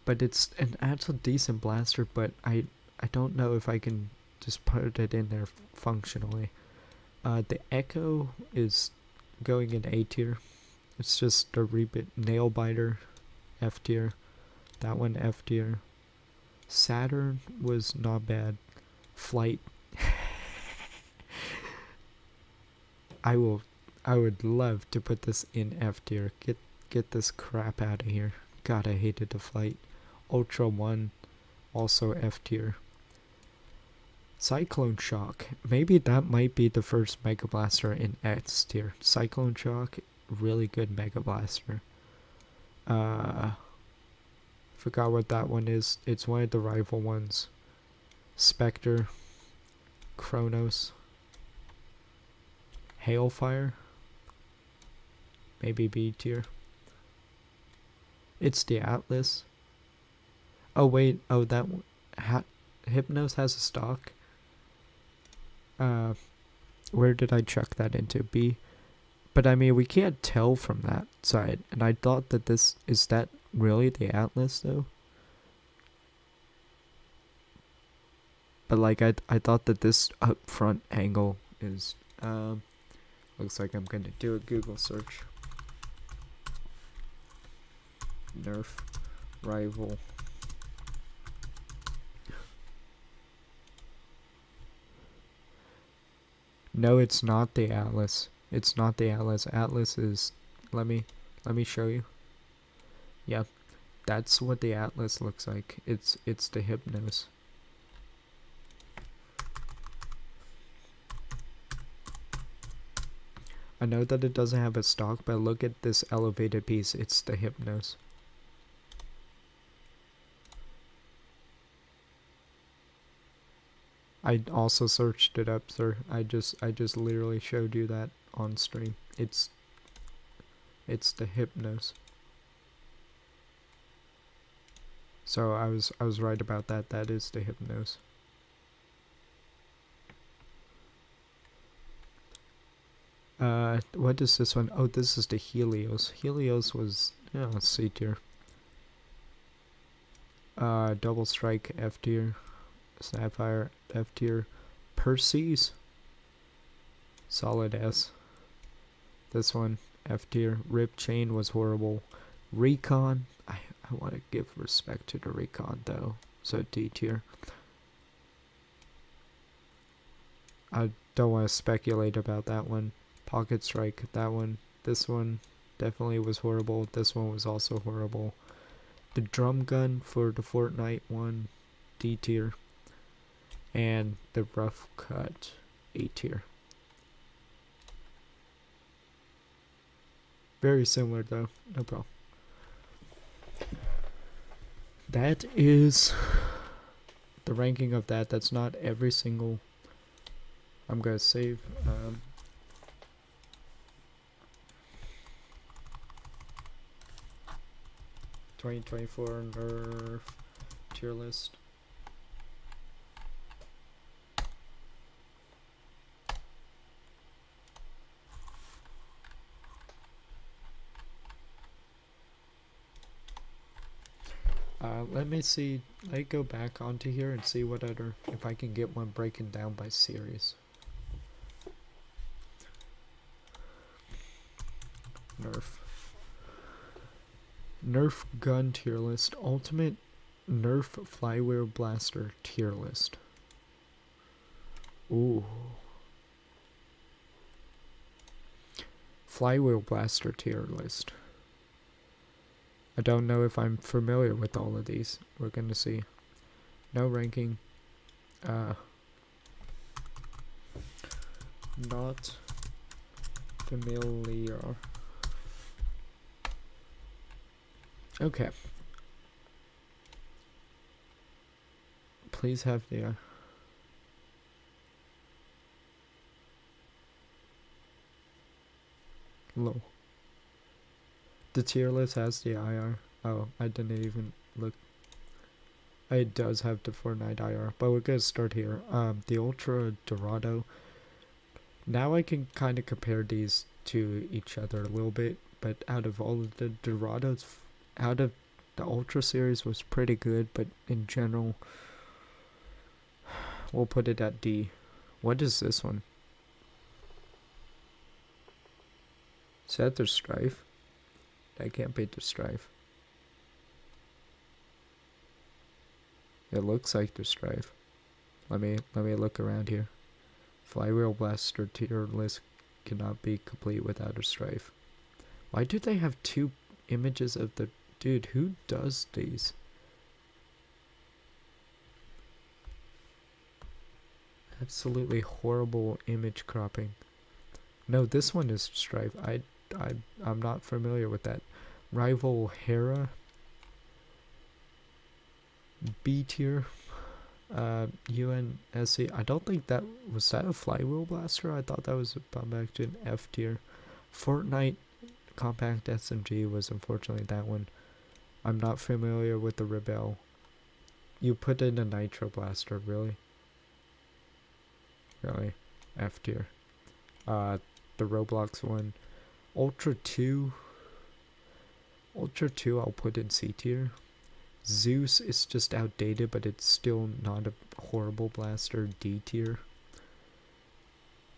But it's an actual decent blaster, but I don't know if I can just put it in there functionally. The Echo is going in A tier. It's just a rebit. Nail Biter, F tier. That one F tier. Saturn was not bad. Flight. I would love to put this in F tier. Get this crap out of here. God, I hated the Flight. Ultra 1, also F tier. Cyclone Shock. Maybe that might be the first Mega Blaster in S tier. Cyclone Shock, really good Mega Blaster. Forgot what that one is. It's one of the rival ones. Spectre. Kronos. Hailfire. Maybe B tier. It's the Atlas. Oh wait, oh that one. Hypnos has a stock. Where did I chuck that into? B. But I mean, we can't tell from that side. And I thought that this, is that really the Atlas though? But like, I thought that this up front angle is, looks like I'm gonna do a Google search. Nerf rival. No, it's not the Atlas. It's not the Atlas. Atlas is, let me show you. Yeah, that's what the Atlas looks like. It's the Hypnos. I know that it doesn't have a stock, but look at this elevated piece. It's the Hypnos. I also searched it up, sir. I just literally showed you that on stream. It's the Hypnos. So I was right about that. That is the Hypnos. What is this one? Oh, this is the Helios. Helios was, yeah, C tier. Double Strike F tier. Sapphire F tier. Percy's solid S. This one F tier. Rip Chain was horrible. Recon, I want to give respect to the Recon though, so D tier. I don't want to speculate about that one. Pocket Strike, that one. This one definitely was horrible. This one was also horrible. The Drum Gun for the Fortnite one, D tier. And the Rough Cut, A tier. Very similar though, no problem. That is the ranking of that. That's not every single. I'm gonna save. 2024 Nerf tier list. Let me see. Let me go back onto here and see what other, if I can get one breaking down by series. Nerf gun tier list. Ultimate Nerf flywheel blaster tier list. Ooh. Flywheel blaster tier list. I don't know if I'm familiar with all of these. We're gonna see. No ranking. Not familiar. Okay. Please have the low. The tier list has the IR. Oh, I didn't even look. It does have the Fortnite IR, but we're gonna start here. The Ultra Dorado. Now I can kind of compare these to each other a little bit, but out of all of the Dorados, out of the Ultra series was pretty good, but in general, we'll put it at D. What is this one? Is that the Strife? That can't be the Strife. It looks like the Strife. Let me look around here. Flywheel blaster tier list cannot be complete without a Strife. Why do they have two images of the dude? Who does these? Absolutely horrible image cropping. No, this one is Strife. I'm not familiar with that. Rival Hera. B tier. UNSC. I don't think that was that a flywheel blaster. I thought that was a bomb action F tier. Fortnite compact SMG was unfortunately that one. I'm not familiar with the Rebel. You put in a nitro blaster, really? Really? F tier. The Roblox one. Ultra 2. Ultra 2 I'll put in C tier. Zeus is just outdated, but it's still not a horrible blaster. D tier.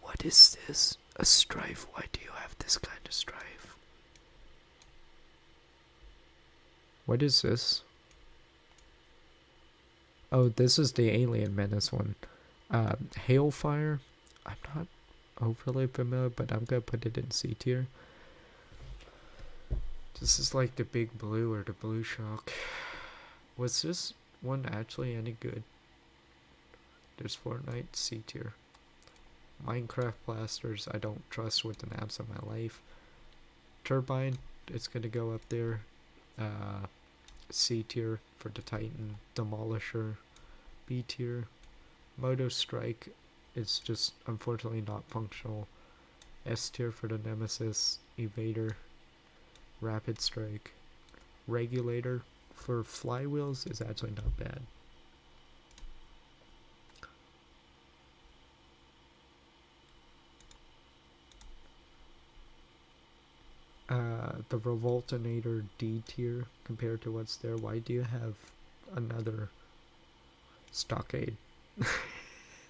What is this? A strife? Why do you have this kind of strife? What is this? Oh, this is the Alien Menace one. Hailfire. I'm not overly familiar, but I'm gonna put it in C tier. This is like the Big Blue or the Blue Shock. Was this one actually any good? There's Fortnite, C tier. Minecraft blasters, I don't trust with an apps of my life. Turbine, it's gonna go up there. C tier for the Titan. Demolisher, B tier. Moto Strike is just unfortunately not functional. S tier for the Nemesis. Evader. Rapid Strike. Regulator for flywheels is actually not bad. The Revoltinator D tier compared to what's there. Why do you have another Stockade?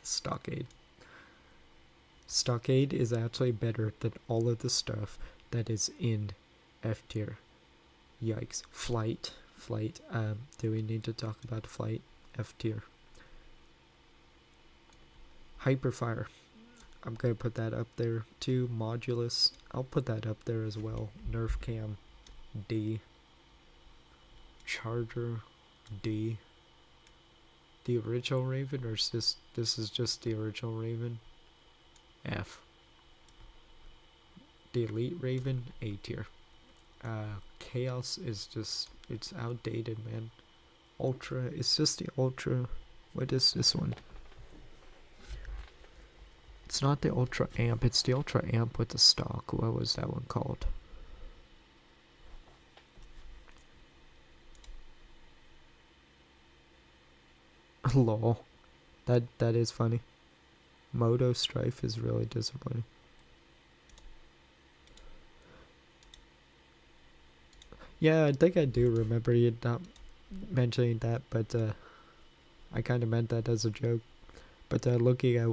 Stockade. Stockade is actually better than all of the stuff that is in F tier. Yikes. Flight. Do we need to talk about Flight? F tier. Hyperfire. I'm gonna put that up there too. Modulus. I'll put that up there as well. Nerf Cam. D. Charger. D. The original Raven, or is this is just the original Raven? F. The Elite Raven, A tier. Chaos is just, it's outdated, man. Ultra, it's just the Ultra. What is this one? It's not the Ultra Amp, it's the Ultra Amp with the stock. What was that one called? Lol. That is funny. Moto Strife is really disappointing. Yeah, I think I do remember you not mentioning that, but I kind of meant that as a joke. But looking at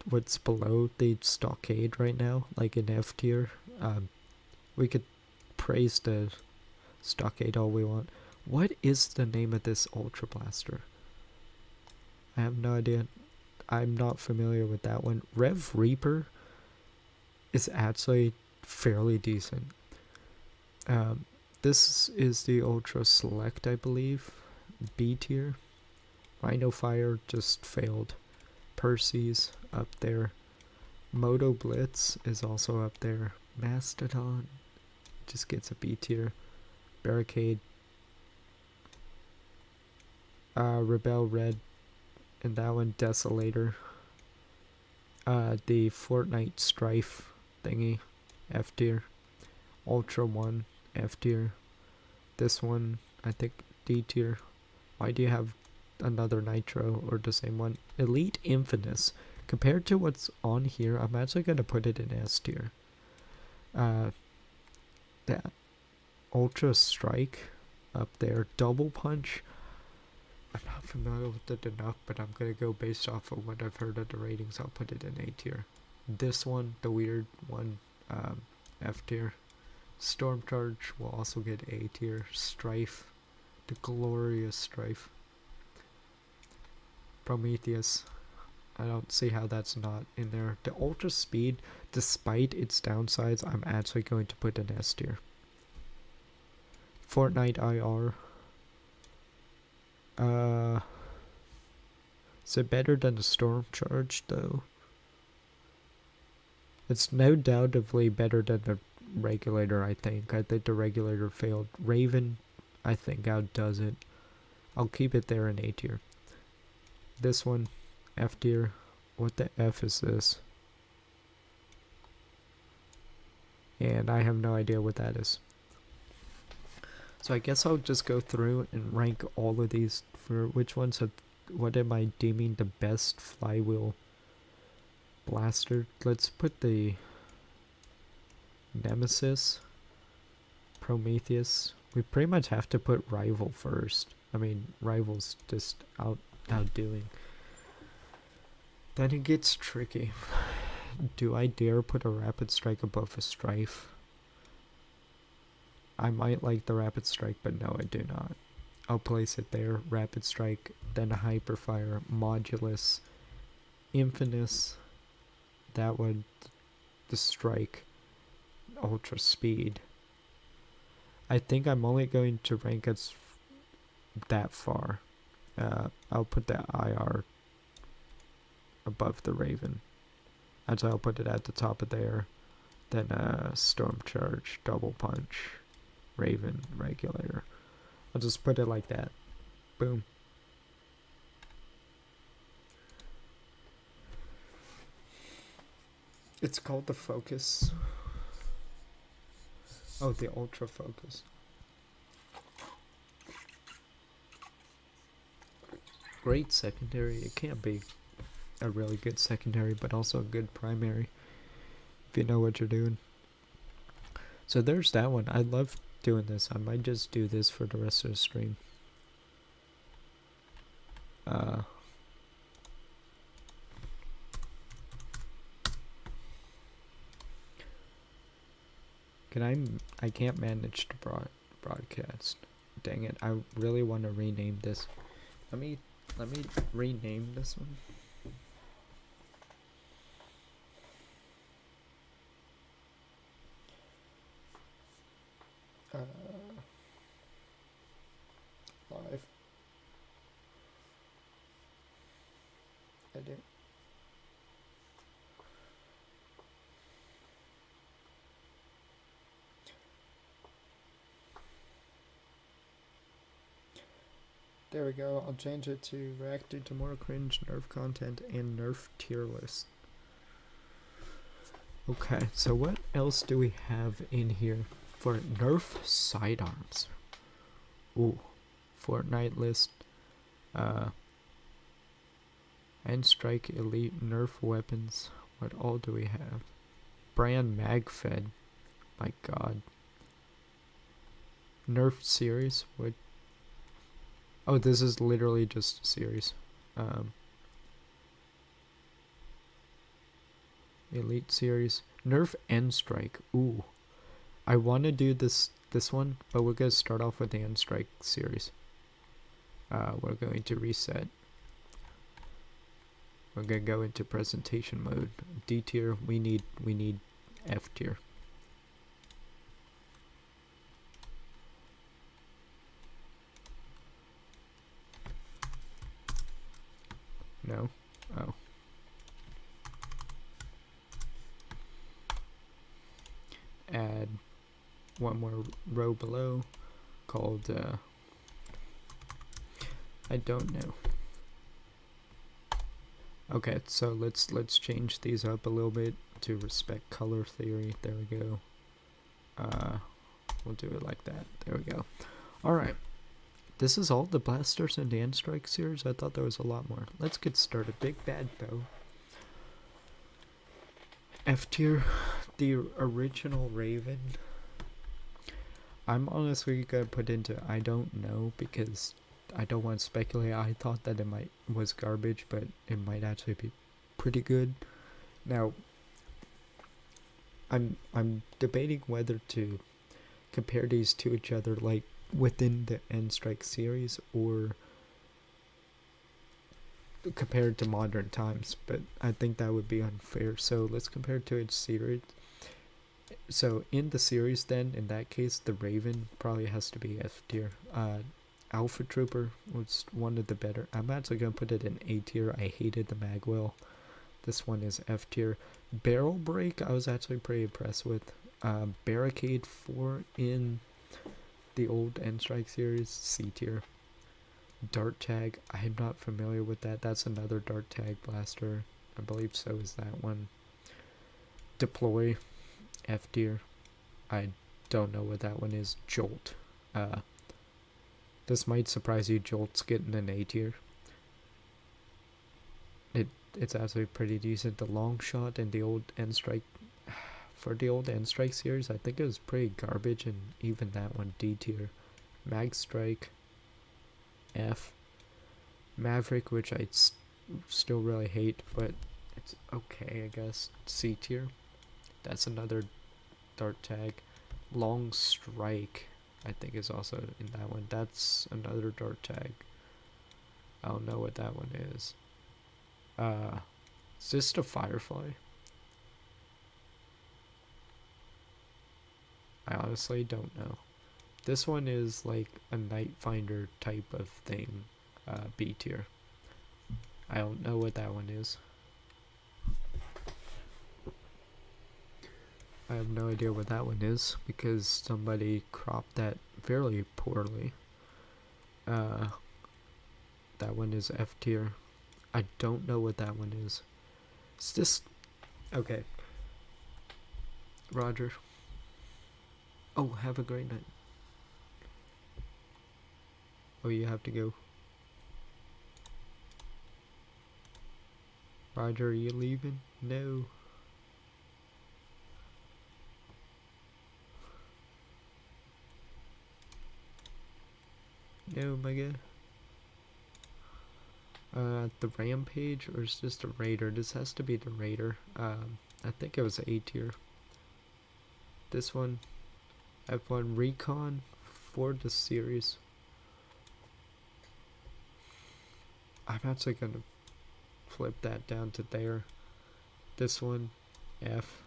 what's below the Stockade right now, like in F tier, we could praise the Stockade all we want. What is the name of this Ultra Blaster? I have no idea. I'm not familiar with that one. Rev Reaper is actually fairly decent. This is the Ultra Select, I believe. B tier. Rhino Fire just failed. Percy's up there. Moto Blitz is also up there. Mastodon just gets a B tier. Barricade. Rebel Red. And that one, Desolator. The Fortnite Strife thingy, F tier. Ultra 1, F tier. This one, I think, D tier. Why do you have another Nitro or the same one? Elite Infamous. Compared to what's on here, I'm actually going to put it in S tier. That Ultra Strike up there. Double Punch. I'm not familiar with it enough, but I'm gonna go based off of what I've heard of the ratings. I'll put it in A tier. This one, the weird one, F tier. Storm Charge will also get A tier. Strife, the glorious Strife. Prometheus, I don't see how that's not in there. The Ultra Speed, despite its downsides, I'm actually going to put in S tier. Fortnite IR. Is it better than the Storm Charge though? It's no doubtably better than the Regulator, I think. I think the Regulator failed. Raven, I think, outdoes it. I'll keep it there in A tier. This one, F tier. What the F is this? And I have no idea what that is. So I guess I'll just go through and rank all of these for which ones have, what am I deeming the best flywheel blaster. Let's put the Nemesis, Prometheus. We pretty much have to put Rival first. I mean, Rival's just outdoing. Then it gets tricky. Do I dare put a Rapid Strike above a Strife? I might like the Rapid Strike, but no, I do not. I'll place it there. Rapid Strike, then a Hyperfire, Modulus, Infinus, that one, the Strike, Ultra Speed. I think I'm only going to rank us that far. I'll put the IR above the Raven. Actually, I'll put it at the top of there. Then Storm Charge, Double Punch, Raven, Regulator. I'll just put it like that. Boom. It's called the Focus. Oh, the Ultra Focus. Great secondary. It can't be a really good secondary, but also a good primary if you know what you're doing. So there's that one. I love doing this. I might just do this for the rest of the stream. I can't manage to broadcast. Dang it. I really want to rename this. Let me rename this one. Live. Edit. There we go. I'll change it to reacted to more cringe Nerf content and Nerf tier list. Okay, so what else do we have in here for Nerf sidearms? Ooh, Fortnite list. And Strike Elite Nerf weapons. What all do we have? Brand MagFed. My god. Nerf series. What? Oh, this is literally just a series. Elite series. Nerf N Strike. Ooh. I want to do this one, but we're going to start off with the N Strike series. We're going to reset. We're going to go into presentation mode. D tier, we need F tier. No? Oh. Add one more row below called I don't know. Okay, so let's change these up a little bit to respect color theory. There we go. We'll do it like that. There we go. Alright. This is all the blasters in the N Strike series? I thought there was a lot more. Let's get started. Big Bad Bow. F tier, the original Raven. I'm honestly gonna put into I don't know because I don't want to speculate. I thought that it was garbage, but it might actually be pretty good. Now, I'm debating whether to compare these to each other, like within the N Strike series, or compared to modern times, but I think that would be unfair, so let's compare it to its series. So in the series then, in that case, the Raven probably has to be F tier. Alpha Trooper was one of the better. I'm actually going to put it in A tier. I hated the Magwell. This one is F tier. Barrel Break, I was actually pretty impressed with. Barricade 4 in the old N Strike series, C tier. Dart Tag, I'm not familiar with that. That's another Dart Tag blaster. I believe so is that one. Deploy, F tier. I don't know what that one is. Jolt. This might surprise you. Jolt's getting an A tier. It's actually pretty decent. The Long Shot and the old N Strike for the old End Strike series, I think it was pretty garbage, and even that one D tier. Mag Strike, F. Maverick, which I still really hate, but it's okay, I guess. C tier. That's another dart tag. Long Strike, I think, is also in that one. That's another dart tag. I don't know what that one is. Is this the Firefly? I honestly don't know. This one is like a Night Finder type of thing. B tier. I don't know what that one is. I have no idea what that one is because somebody cropped that fairly poorly. That one is F tier. I don't know what that one is. It's just okay. Roger. Oh, have a great night. Oh, you have to go. Roger, are you leaving? No. No, my god. The Rampage, or is this the Raider? This has to be the Raider. I think it was A tier. This one, F1 Recon for the series. I'm actually gonna flip that down to there. This one, F.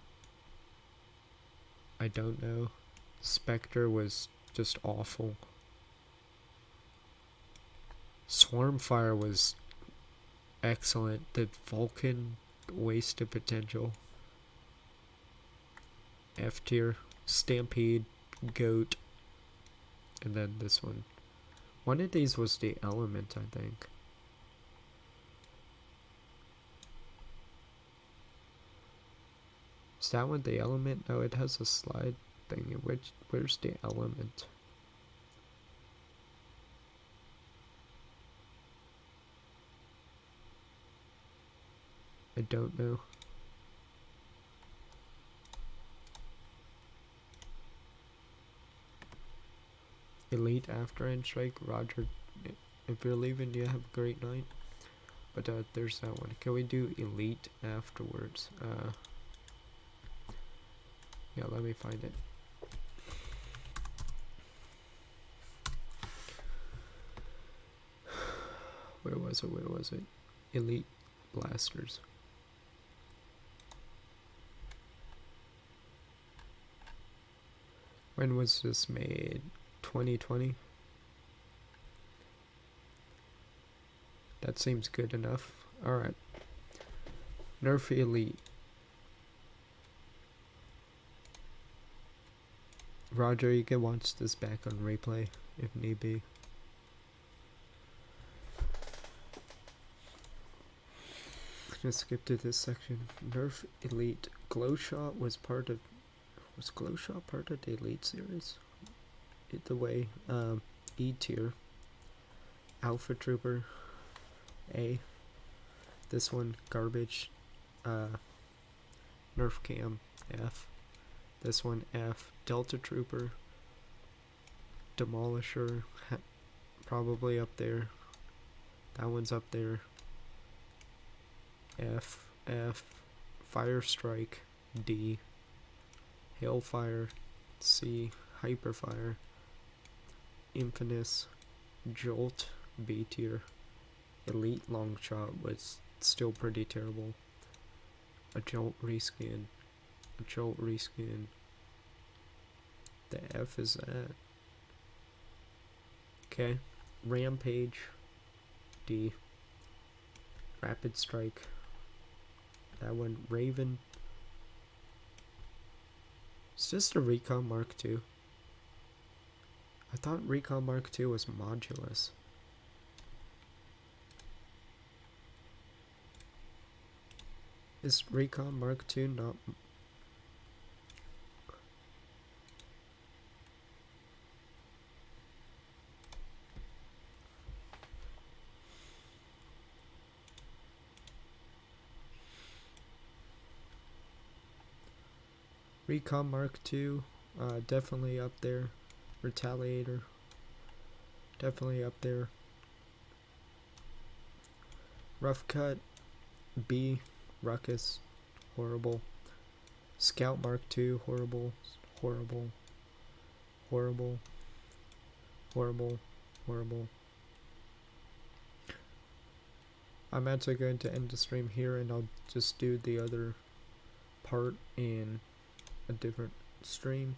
I don't know. Spectre was just awful. Swarmfire was excellent. The Vulcan wasted potential. F tier. Stampede, Goat, and then this one. One of these was the Element, I think. Is that one the Element? No, it has a slide thing. Where's the Element? I don't know. Elite after End Strike. Roger, if you're leaving, you have a great night. But there's that one. Can we do Elite afterwards? Yeah, let me find it. Where was it? Where was it? Elite Blasters. When was this made? 2020? That seems good enough. Alright. Nerf Elite. Roger, you can watch this back on replay if need be. Gonna skip to this section. Nerf Elite. Glowshot was part of... Was Glowshot part of the Elite series? Either way, E tier. Alpha Trooper, A. This one, garbage. Nerf Cam, F. This one, F. Delta Trooper, Demolisher, probably up there. That one's up there. F, F. Fire Strike, D. Hailfire, C. Hyperfire, Infamous, Jolt, B tier. Elite Longshot was still pretty terrible. A Jolt reskin. A Jolt reskin. The F is that. Okay. Rampage, D. Rapid Strike. That one, Raven. Is this the Recon Mark II? I thought Recon Mark II was modulus. Is Recon Mark II not... Recon Mark II, definitely up there. Retaliator, definitely up there. Rough Cut, B, Ruckus, horrible. Scout Mark II, horrible, horrible, horrible, horrible, horrible. I'm actually going to end the stream here, and I'll just do the other part in a different stream.